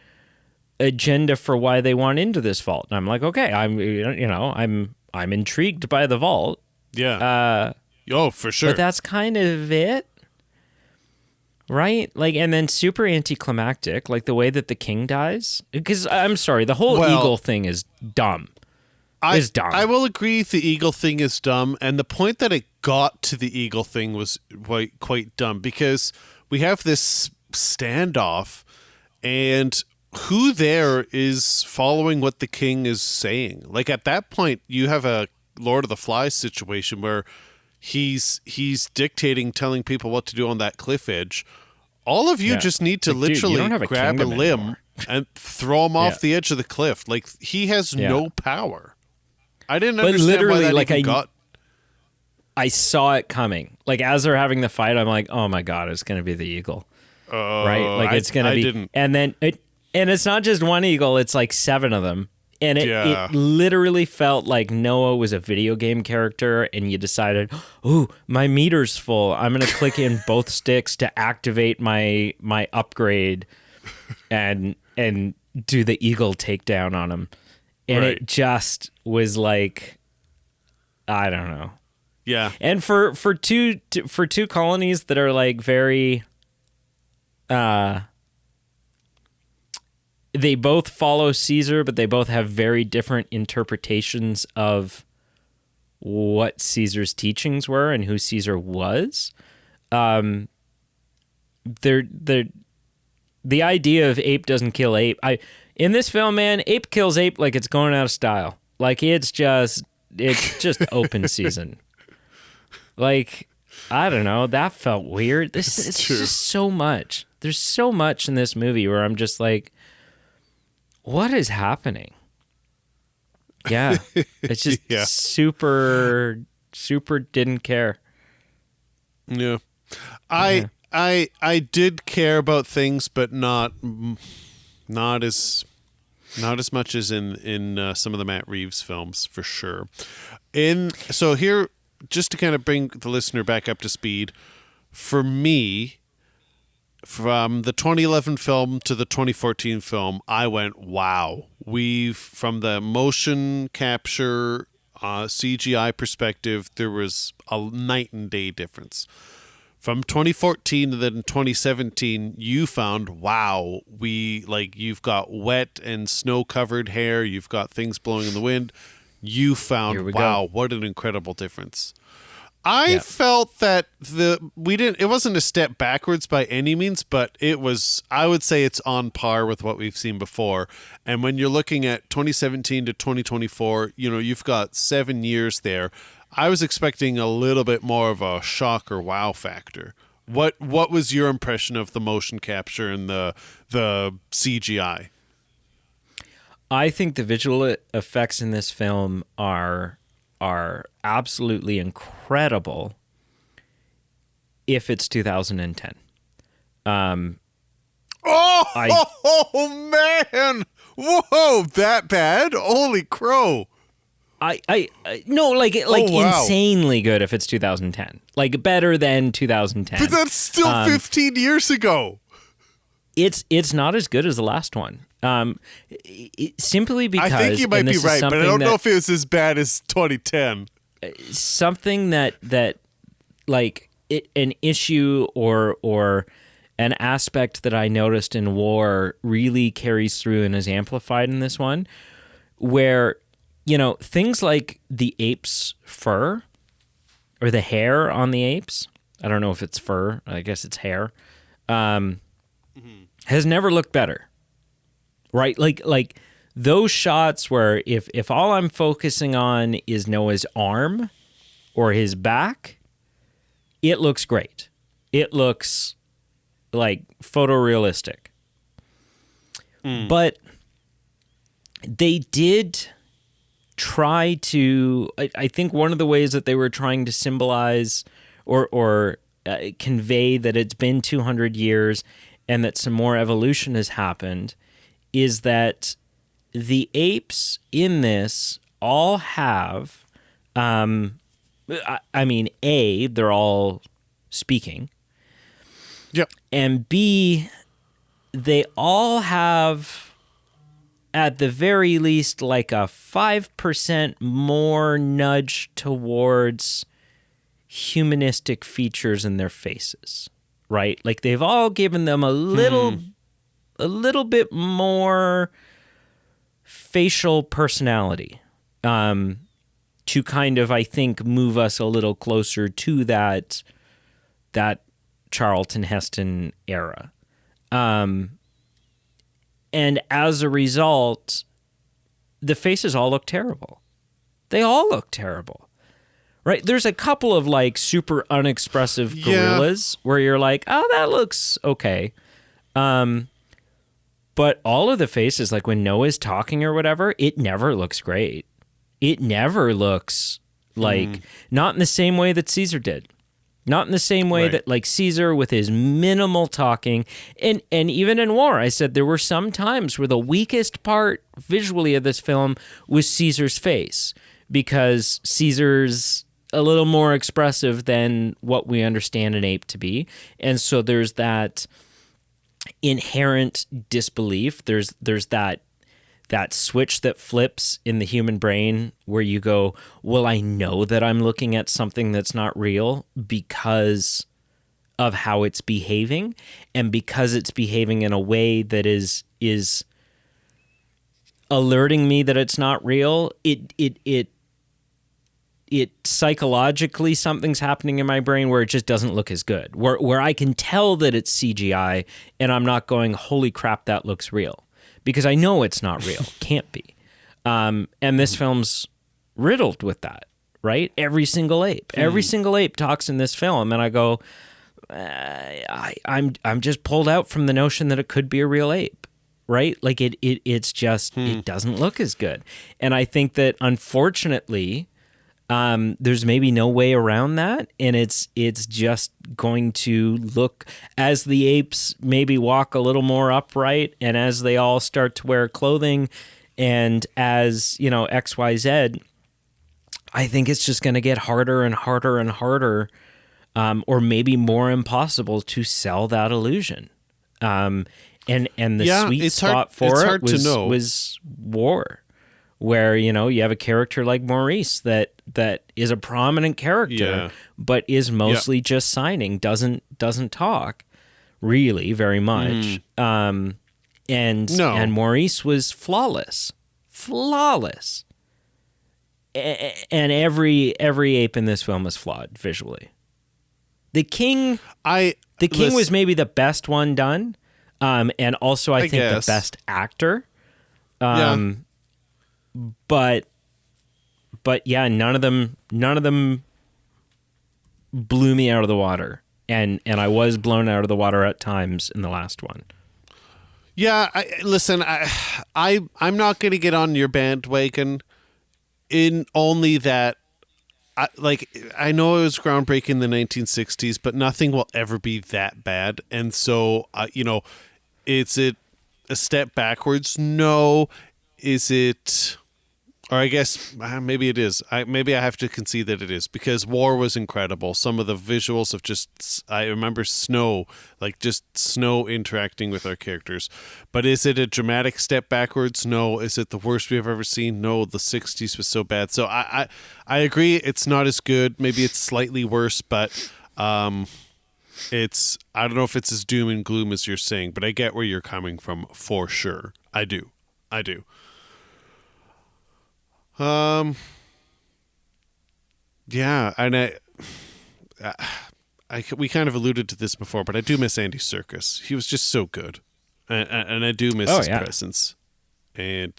Speaker 2: agenda for why they want into this vault. And I'm like, okay, I'm intrigued by the vault.
Speaker 1: Yeah. Oh, for sure.
Speaker 2: But that's kind of it. Right? Like, and then super anticlimactic, like the way that the king dies. Because, I'm sorry, the whole eagle thing is dumb. It's dumb.
Speaker 1: I will agree the eagle thing is dumb. And the point that it got to the eagle thing was quite dumb. Because we have this standoff and who there is following what the king is saying. Like, at that point, you have a Lord of the Flies situation where he's dictating, telling people what to do on that cliff edge. All of you just need to literally grab a limb and throw him off the edge of the cliff. Like, he has no power. I didn't understand why that even got.
Speaker 2: I saw it coming. Like, as they're having the fight, I'm like, oh my god, it's going to be the eagle, right? Like, it's going to be.
Speaker 1: Didn't.
Speaker 2: And then it's not just one eagle; it's like 7 of them. And it literally felt like Noah was a video game character and you decided, ooh, my meter's full. I'm going to click in both sticks to activate my upgrade and do the eagle takedown on him. And it just was like, I don't know.
Speaker 1: Yeah.
Speaker 2: And for two colonies that are like very they both follow Caesar, but they both have very different interpretations of what Caesar's teachings were and who Caesar was. The idea of ape doesn't kill ape. In this film, man, ape kills ape like it's going out of style. Like it's just open season. Like, I don't know. That felt weird. It's just so much. There's so much in this movie where I'm just like, what is happening? Yeah. It's just super didn't care.
Speaker 1: Yeah. I did care about things, but not as much as in some of the Matt Reeves films, for sure. So here, just to kind of bring the listener back up to speed, for me, from the 2011 film to the 2014 film, I went, wow. From the motion capture, CGI perspective, there was a night and day difference. from 2014 to then 2017, you found, wow, you've got wet and snow covered hair. You've got things blowing in the wind. You found, wow, what an incredible difference. I felt that it wasn't a step backwards by any means, but I would say it's on par with what we've seen before. And when you're looking at 2017 to 2024, you've got 7 years there. I was expecting a little bit more of a shock or wow factor. What was your impression of the motion capture and the CGI?
Speaker 2: I think the visual effects in this film are absolutely incredible if it's 2010.
Speaker 1: Oh man! Whoa, that bad? Holy crow!
Speaker 2: I no, like
Speaker 1: wow.
Speaker 2: Insanely good if it's 2010. Like better than 2010.
Speaker 1: But that's still 15 years ago.
Speaker 2: It's not as good as the last one. Simply because
Speaker 1: I think you might be right, but I don't know if it was as bad as 2010.
Speaker 2: Something that like an issue or an aspect that I noticed in War really carries through and is amplified in this one, where things like the ape's fur or the hair on the apes, I don't know if it's fur, I guess it's hair, has never looked better. Right? Like those shots where if all I'm focusing on is Noah's arm or his back, it looks great. It looks like photorealistic. But they did try to, I think one of the ways that they were trying to symbolize or convey that it's been 200 years and that some more evolution has happened is that the apes in this all have, they're all speaking.
Speaker 1: Yep.
Speaker 2: And B, they all have, at the very least, like a 5% more nudge towards humanistic features in their faces, right? Like they've all given them a little bit more facial personality to kind of, I think, move us a little closer to that Charlton Heston era. And as a result, the faces all look terrible. They all look terrible. Right? There's a couple of like super unexpressive gorillas where you're like, oh, that looks okay. But all of the faces, like when Noah's talking or whatever, it never looks great. It never looks like, not in the same way that Caesar did. Not in the same way that like Caesar with his minimal talking. And even in War, I said there were some times where the weakest part visually of this film was Caesar's face, because Caesar's a little more expressive than what we understand an ape to be. And so there's that inherent disbelief. There's that switch that flips in the human brain where you go, well, I know that I'm looking at something that's not real because of how it's behaving, and because it's behaving in a way that is alerting me that it's not real. It psychologically, something's happening in my brain where it just doesn't look as good, where I can tell that it's CGI and I'm not going, holy crap, that looks real, because I know it's not real. Can't be. And this film's riddled with that, right? Every single ape talks in this film, and I go, I'm just pulled out from the notion that it could be a real ape, right? Like it's just, it doesn't look as good. And I think that unfortunately, there's maybe no way around that, and it's just going to look, as the apes maybe walk a little more upright, and as they all start to wear clothing, and as XYZ, I think it's just going to get harder and harder and harder, or maybe more impossible to sell that illusion. And the sweet spot for it was War, where you have a character like Maurice that that is a prominent character,
Speaker 1: Yeah.
Speaker 2: but is mostly just signing, doesn't talk really very much. And Maurice was flawless. And every ape in this film is flawed visually. The king was maybe the best one done, and also I think
Speaker 1: guess
Speaker 2: the best actor.
Speaker 1: Yeah.
Speaker 2: But yeah, none of them blew me out of the water, and I was blown out of the water at times in the last one.
Speaker 1: Yeah, listen, I'm not going to get on your bandwagon in only that I know it was groundbreaking in the 1960s, but nothing will ever be that bad. And so, is it a step backwards? No. Is it, or I guess maybe it is. Maybe I have to concede that it is, because War was incredible. Some of the visuals of I remember snow interacting with our characters. But is it a dramatic step backwards? No. Is it the worst we've ever seen? No. The 60s was so bad. So I agree. It's not as good. Maybe it's slightly worse, but I don't know if it's as doom and gloom as you're saying, but I get where you're coming from for sure. I do. Yeah, and we kind of alluded to this before, but I do miss Andy Serkis. He was just so good, and I do miss his presence. And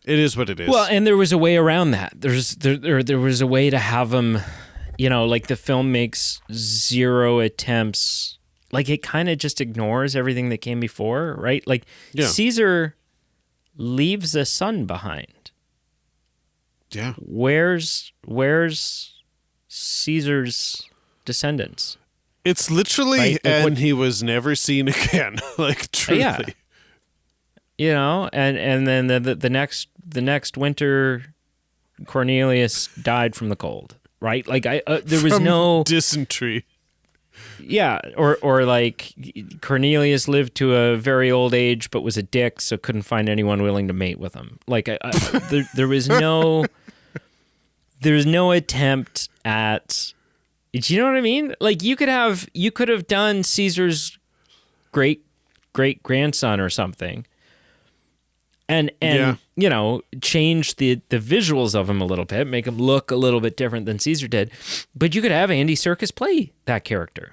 Speaker 1: it is what it is.
Speaker 2: Well, and there was a way around that. There was a way to have him, like the film makes zero attempts. Like it kind of just ignores everything that came before, right? Like Caesar leaves a son behind.
Speaker 1: Yeah.
Speaker 2: Where's Caesar's descendants?
Speaker 1: It's literally,
Speaker 2: right?
Speaker 1: and he was never seen again. Like truly.
Speaker 2: Yeah. And then the next winter, Cornelius died from the cold. Right? Like there was no
Speaker 1: dysentery.
Speaker 2: Yeah, or like Cornelius lived to a very old age, but was a dick, so couldn't find anyone willing to mate with him. Like there was no attempt at. Do you know what I mean? Like you could have done Caesar's great grandson or something, and change the visuals of him a little bit, make him look a little bit different than Caesar did, but you could have Andy Serkis play that character.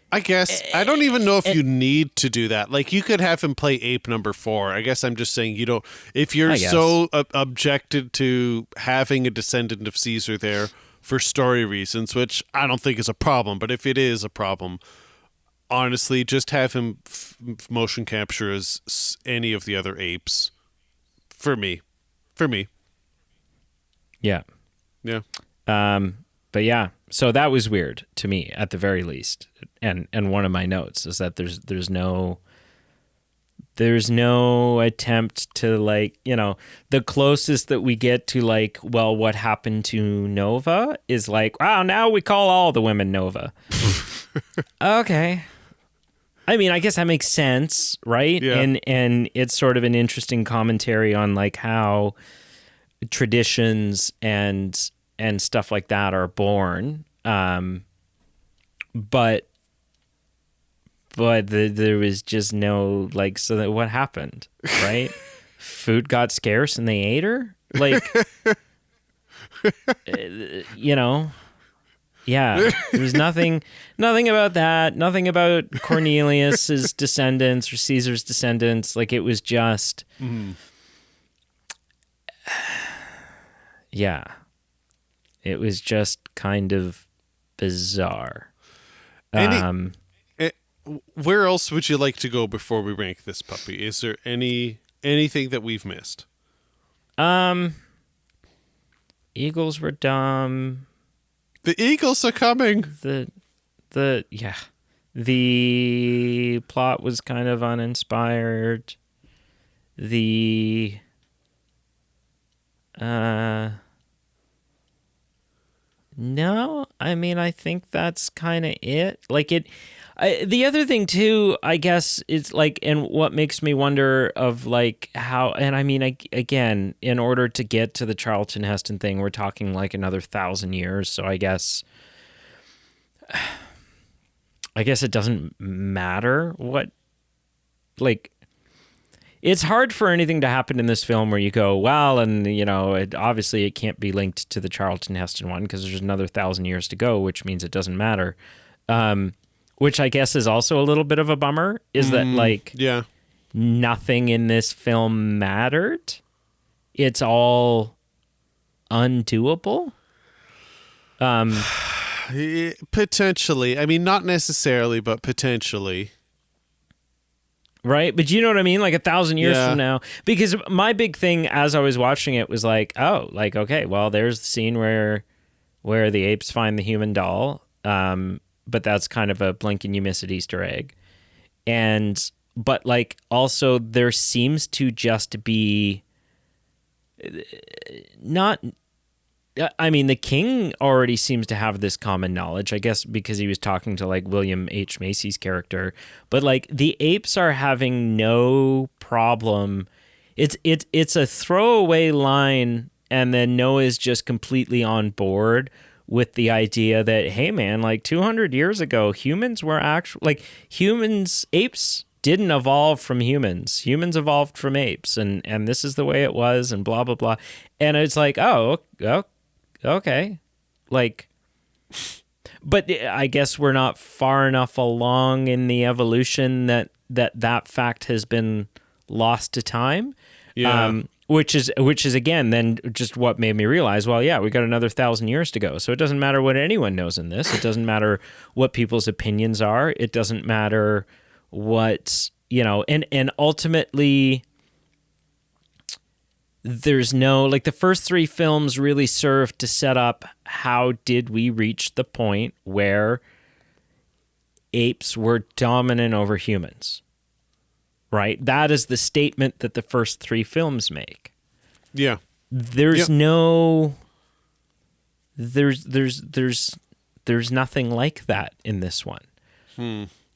Speaker 1: I guess. I don't even know if you need to do that. Like, you could have him play ape number 4. I guess I'm just saying, if you're so objected to having a descendant of Caesar there for story reasons, which I don't think is a problem, but if it is a problem, honestly, just have him motion capture as any of the other apes. For me.
Speaker 2: Yeah.
Speaker 1: Yeah.
Speaker 2: But yeah, so that was weird to me at the very least. And one of my notes is that there's no attempt to the closest that we get to what happened to Nova is wow, now we call all the women Nova. Okay. I mean, I guess that makes sense, right?
Speaker 1: Yeah.
Speaker 2: And it's sort of an interesting commentary on how traditions and stuff like that are born. But there was just no so that what happened, right? Food got scarce and they ate her? Yeah, there was nothing about that, nothing about Cornelius's descendants or Caesar's descendants. It was just yeah. It was just kind of bizarre.
Speaker 1: Where else would you like to go before we rank this puppy? Is there anything that we've missed?
Speaker 2: Eagles were dumb.
Speaker 1: The Eagles are coming.
Speaker 2: The plot was kind of uninspired. No, I mean, I think that's kind of it. The other thing too, I guess, is like, and what makes me wonder of like how, and I mean, again, in order to get to the Charlton Heston thing, we're talking like another 1,000 years. So I guess it doesn't matter what, like, it's hard for anything to happen in this film where you go, well, and obviously it can't be linked to the Charlton Heston one because there's another 1,000 years to go, which means it doesn't matter. Which I guess is also a little bit of a bummer, is that like nothing in this film mattered. It's all undoable.
Speaker 1: Potentially. I mean, not necessarily, but potentially.
Speaker 2: Right? But you know what I mean? Like 1,000 years from now. Because my big thing as I was watching it was like, oh, like, okay, well, there's the scene where the apes find the human doll. But that's kind of a blink and you miss it Easter egg. But like also there seems to just be not, I mean, the king already seems to have this common knowledge, I guess, because he was talking to like William H. Macy's character, but like the apes are having no problem. It's a throwaway line. And then Noah's just completely on board with the idea that, hey man, like 200 years ago, humans were actually like apes didn't evolve from humans. Humans evolved from apes, and this is the way it was, and blah, blah, blah. And it's like, oh, okay. Like, but I guess we're not far enough along in the evolution that fact has been lost to time.
Speaker 1: Yeah.
Speaker 2: Which is again then just what made me realize, well, yeah, we got another 1,000 years to go. So it doesn't matter what anyone knows in this. It doesn't matter what people's opinions are. It doesn't matter what, and ultimately there's no, like, the first three films really serve to set up how did we reach the point where apes were dominant over humans. Right? That is the statement that the first three films make.
Speaker 1: Yeah.
Speaker 2: There's nothing like that in this one.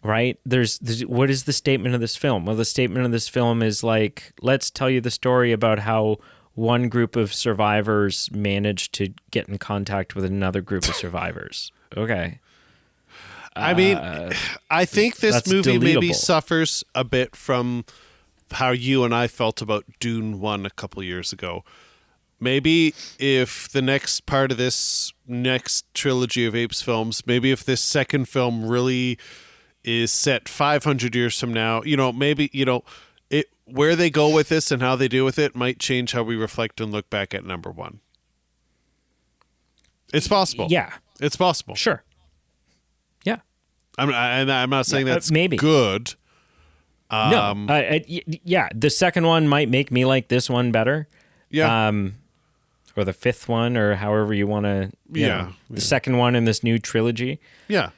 Speaker 2: Right? There's what is the statement of this film? Well, the statement of this film is like, let's tell you the story about how one group of survivors managed to get in contact with another group of survivors. Okay.
Speaker 1: I mean, I think this movie maybe
Speaker 2: deletable.
Speaker 1: suffers a bit from how you and I felt about Dune 1 a couple years ago. Maybe if the next part of this next trilogy of Apes films, maybe if this second film really is set 500 years from now, maybe, where they go with this and how they deal with it might change how we reflect and look back at number one. It's possible.
Speaker 2: Yeah.
Speaker 1: It's possible.
Speaker 2: Sure. Yeah.
Speaker 1: I'm not saying that's
Speaker 2: maybe
Speaker 1: good.
Speaker 2: Yeah, the second one might make me like this one better.
Speaker 1: Yeah.
Speaker 2: Or the fifth one, or however you want to. The second one in this new trilogy.
Speaker 1: Yeah.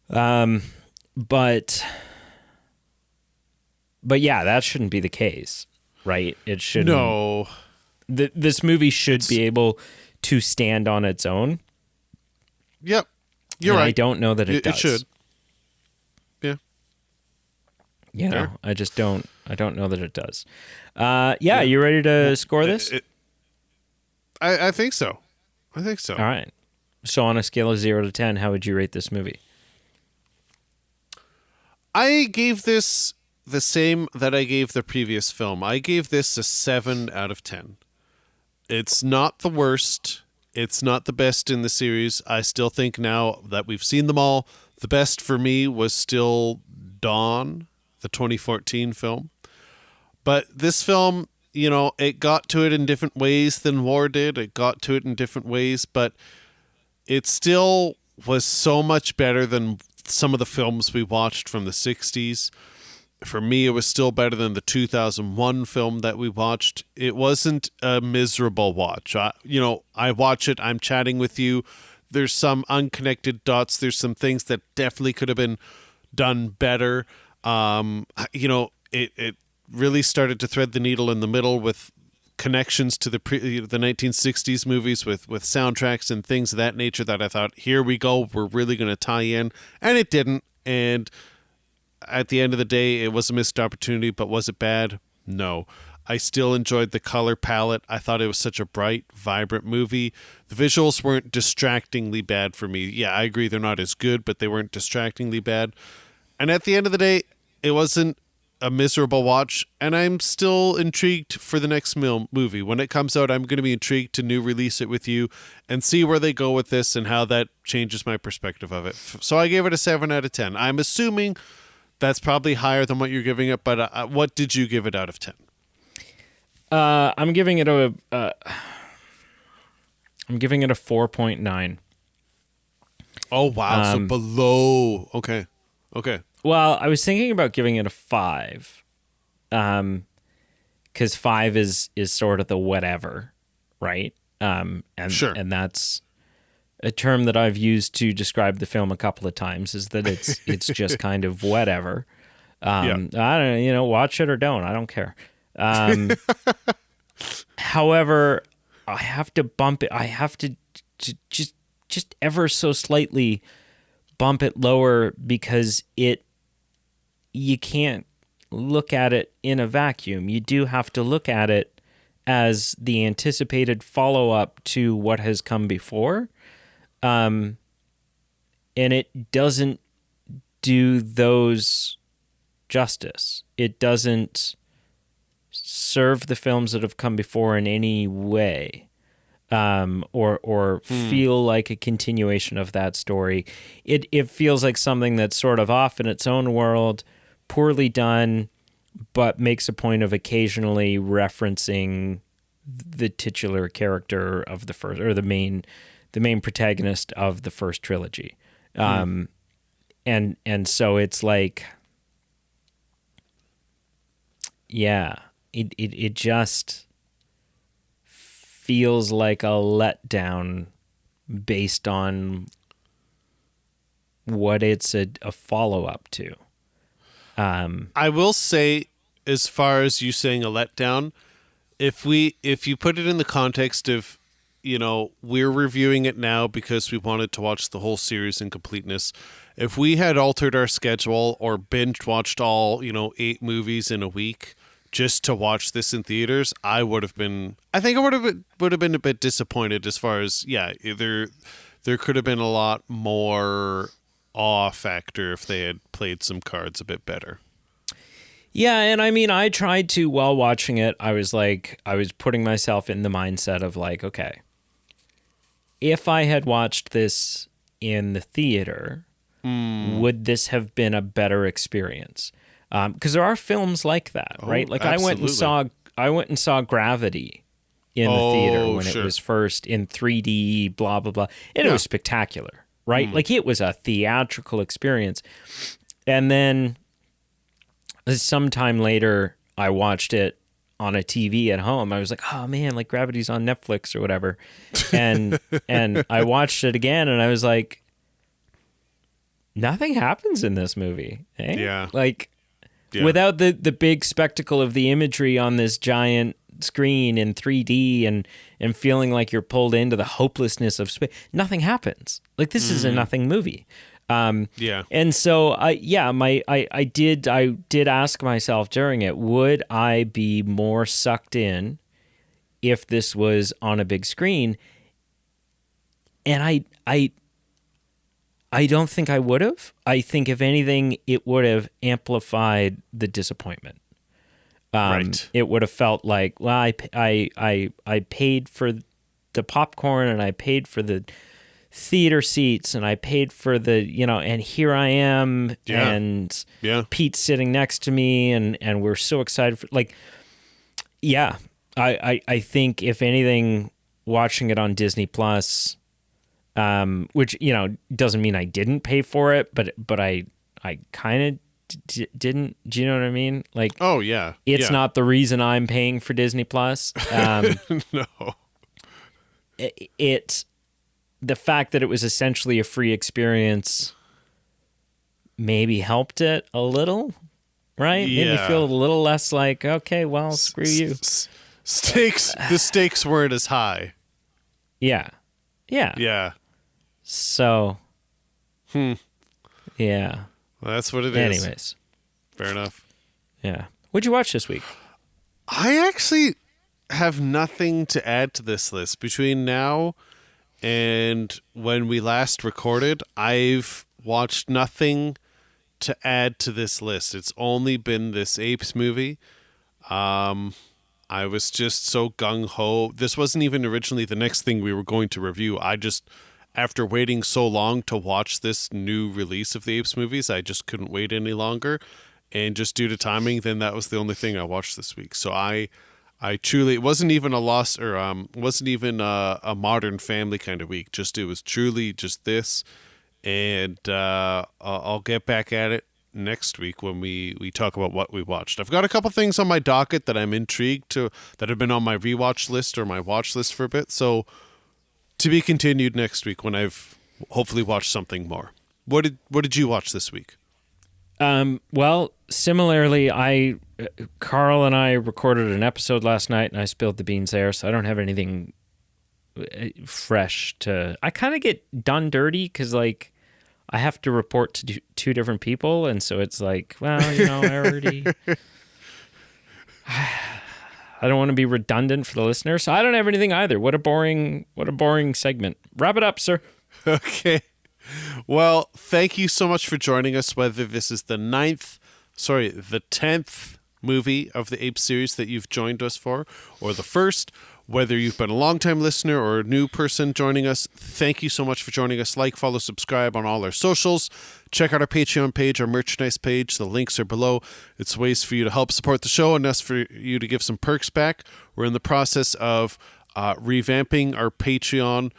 Speaker 2: But yeah, that shouldn't be the case, right? It shouldn't.
Speaker 1: No.
Speaker 2: This movie should be able to stand on its own.
Speaker 1: Yep. You're right.
Speaker 2: I don't know that it does.
Speaker 1: It should. Yeah.
Speaker 2: I just don't. I don't know that it does. Yeah. You ready to score this?
Speaker 1: I think so. All
Speaker 2: right. So on a scale of 0 to 10, how would you rate this movie?
Speaker 1: I gave this the same that I gave the previous film. I gave this a 7 out of 10. It's not the worst. It's not the best in the series. I still think now that we've seen them all, the best for me was still Dawn, the 2014 film. But this film, it got to it in different ways than War did. It got to it in different ways, but it still was so much better than some of the films we watched from the 60s. For me, it was still better than the 2001 film that we watched. It wasn't a miserable watch. I watch it, I'm chatting with you. There's some unconnected dots. There's some things that definitely could have been done better. It really started to thread the needle in the middle with connections to the 1960s movies with soundtracks and things of that nature that I thought, here we go, we're really going to tie in. And it didn't. And at the end of the day, it was a missed opportunity, but was it bad? No. I still enjoyed the color palette. I thought it was such a bright, vibrant movie. The visuals weren't distractingly bad for me. Yeah, I agree they're not as good, but they weren't distractingly bad. And at the end of the day, it wasn't a miserable watch, and I'm still intrigued for the next movie. When it comes out, I'm going to be intrigued to new release it with you and see where they go with this and how that changes my perspective of it. So I gave it a 7 out of 10. I'm assuming that's probably higher than what you're giving it, but what did you give it out of 10?
Speaker 2: I'm giving it a 4.9.
Speaker 1: Oh wow, so below. Okay.
Speaker 2: Well, I was thinking about giving it a 5, because 5 is sort of the whatever, right? And
Speaker 1: sure.
Speaker 2: And that's a term that I've used to describe the film a couple of times, is that it's just kind of whatever. I don't know, watch it or don't. I don't care. However, I have to bump it. I have to just ever so slightly bump it lower, because you can't look at it in a vacuum. You do have to look at it as the anticipated follow-up to what has come before. And it doesn't do those justice. It doesn't serve the films that have come before in any way, or feel like a continuation of that story. It feels like something that's sort of off in its own world, poorly done, but makes a point of occasionally referencing the titular character of the first, or the main protagonist of the first trilogy. And so it's like, yeah, it just feels like a letdown based on what it's a follow-up to.
Speaker 1: I will say, as far as you saying a letdown, if you put it in the context of, we're reviewing it now because we wanted to watch the whole series in completeness. If we had altered our schedule or binge watched all, 8 movies in a week just to watch this in theaters, I think I would have been a bit disappointed, as far as, there could have been a lot more awe factor if they had played some cards a bit better.
Speaker 2: Yeah, and I mean, I tried to, while watching it, I was putting myself in the mindset of like, okay, if I had watched this in the theater, would this have been a better experience? Because there are films like that, right? Like
Speaker 1: absolutely.
Speaker 2: I went and saw Gravity in the theater when it was first in 3D, blah blah blah, and it was spectacular, right? Like, it was a theatrical experience. And then sometime later, I watched it on a TV at home. I was like, oh man, like Gravity's on Netflix or whatever, and I watched it again, and I was like, nothing happens in this movie, eh?
Speaker 1: Yeah.
Speaker 2: Like, without the big spectacle of the imagery on this giant screen in 3D and feeling like you're pulled into the hopelessness of space, nothing happens. Like, this is a nothing movie. And so I did ask myself during it, would I be more sucked in if this was on a big screen? And I don't think I would have. I think, if anything, it would have amplified the disappointment.
Speaker 1: Right.
Speaker 2: It would have felt like, well, I paid for the popcorn, and I paid for the theater seats, and I paid for the, and here I am, and Pete's sitting next to me, and we're so excited for, like, I think, if anything, watching it on Disney Plus, which, doesn't mean I didn't pay for it, but I kind of didn't. Do you know what I mean? Like,
Speaker 1: oh yeah,
Speaker 2: it's not the reason I'm paying for Disney Plus.
Speaker 1: No,
Speaker 2: it's the fact that it was essentially a free experience maybe helped it a little, right?
Speaker 1: Yeah.
Speaker 2: Made me feel a little less like, okay, well, screw you.
Speaker 1: The stakes weren't as high.
Speaker 2: Yeah.
Speaker 1: Yeah.
Speaker 2: So, yeah.
Speaker 1: Well, that's what it is.
Speaker 2: Anyways,
Speaker 1: Fair enough.
Speaker 2: yeah. What'd you watch this week?
Speaker 1: I actually have nothing to add to this list. Between now and when we last recorded, I've watched nothing to add to this list. It's only been this Apes movie. I was just so gung-ho. This wasn't even originally the next thing we were going to review. I just, after waiting so long to watch this new release of the Apes movies, I just couldn't wait any longer. And just due to timing, then that was the only thing I watched this week. So I truly, it wasn't even a lost, or wasn't even a Modern Family kind of week. It was truly just this. And I'll get back at it next week when we talk about what we watched. I've got a couple things on my docket that I'm intrigued to, that have been on my rewatch list or my watch list for a bit. So to be continued next week when I've hopefully watched something more. What did you watch this week?
Speaker 2: Well, similarly, Carl and I recorded an episode last night, and I spilled the beans there, so I don't have anything fresh to. I kind of get done dirty because, like, I have to report to two different people, and so it's like, well, I already. I don't want to be redundant for the listener, so I don't have anything either. What a boring segment. Wrap it up, sir.
Speaker 1: Okay. Well, thank you so much for joining us, whether this is the 10th movie of the Apes series that you've joined us for, or the first, whether you've been a longtime listener or a new person joining us, thank you so much for joining us. Like, follow, subscribe on all our socials. Check out our Patreon page, our merchandise page. The links are below. It's ways for you to help support the show and us for you to give some perks back. We're in the process of revamping our Patreon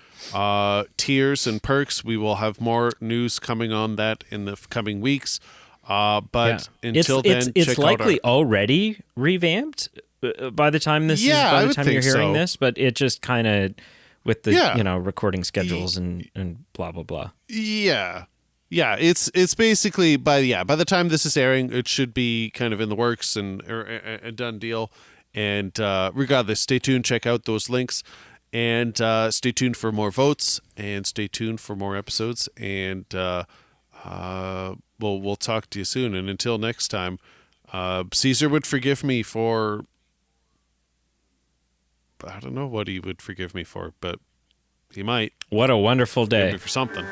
Speaker 1: tiers and perks. We will have more news coming on that in the coming weeks. But until then,
Speaker 2: it's likely already revamped by the time this by the time you're hearing this. But it just kind of with the recording schedules and blah blah blah.
Speaker 1: Yeah. It's basically by the time this is airing, it should be kind of in the works and a done deal. And regardless, stay tuned, check out those links, and stay tuned for more votes, and stay tuned for more episodes, and we'll talk to you soon. And until next time, Caesar would forgive me for, I don't know what he would forgive me for, but he might.
Speaker 2: What a wonderful day.
Speaker 1: Forgive me for something.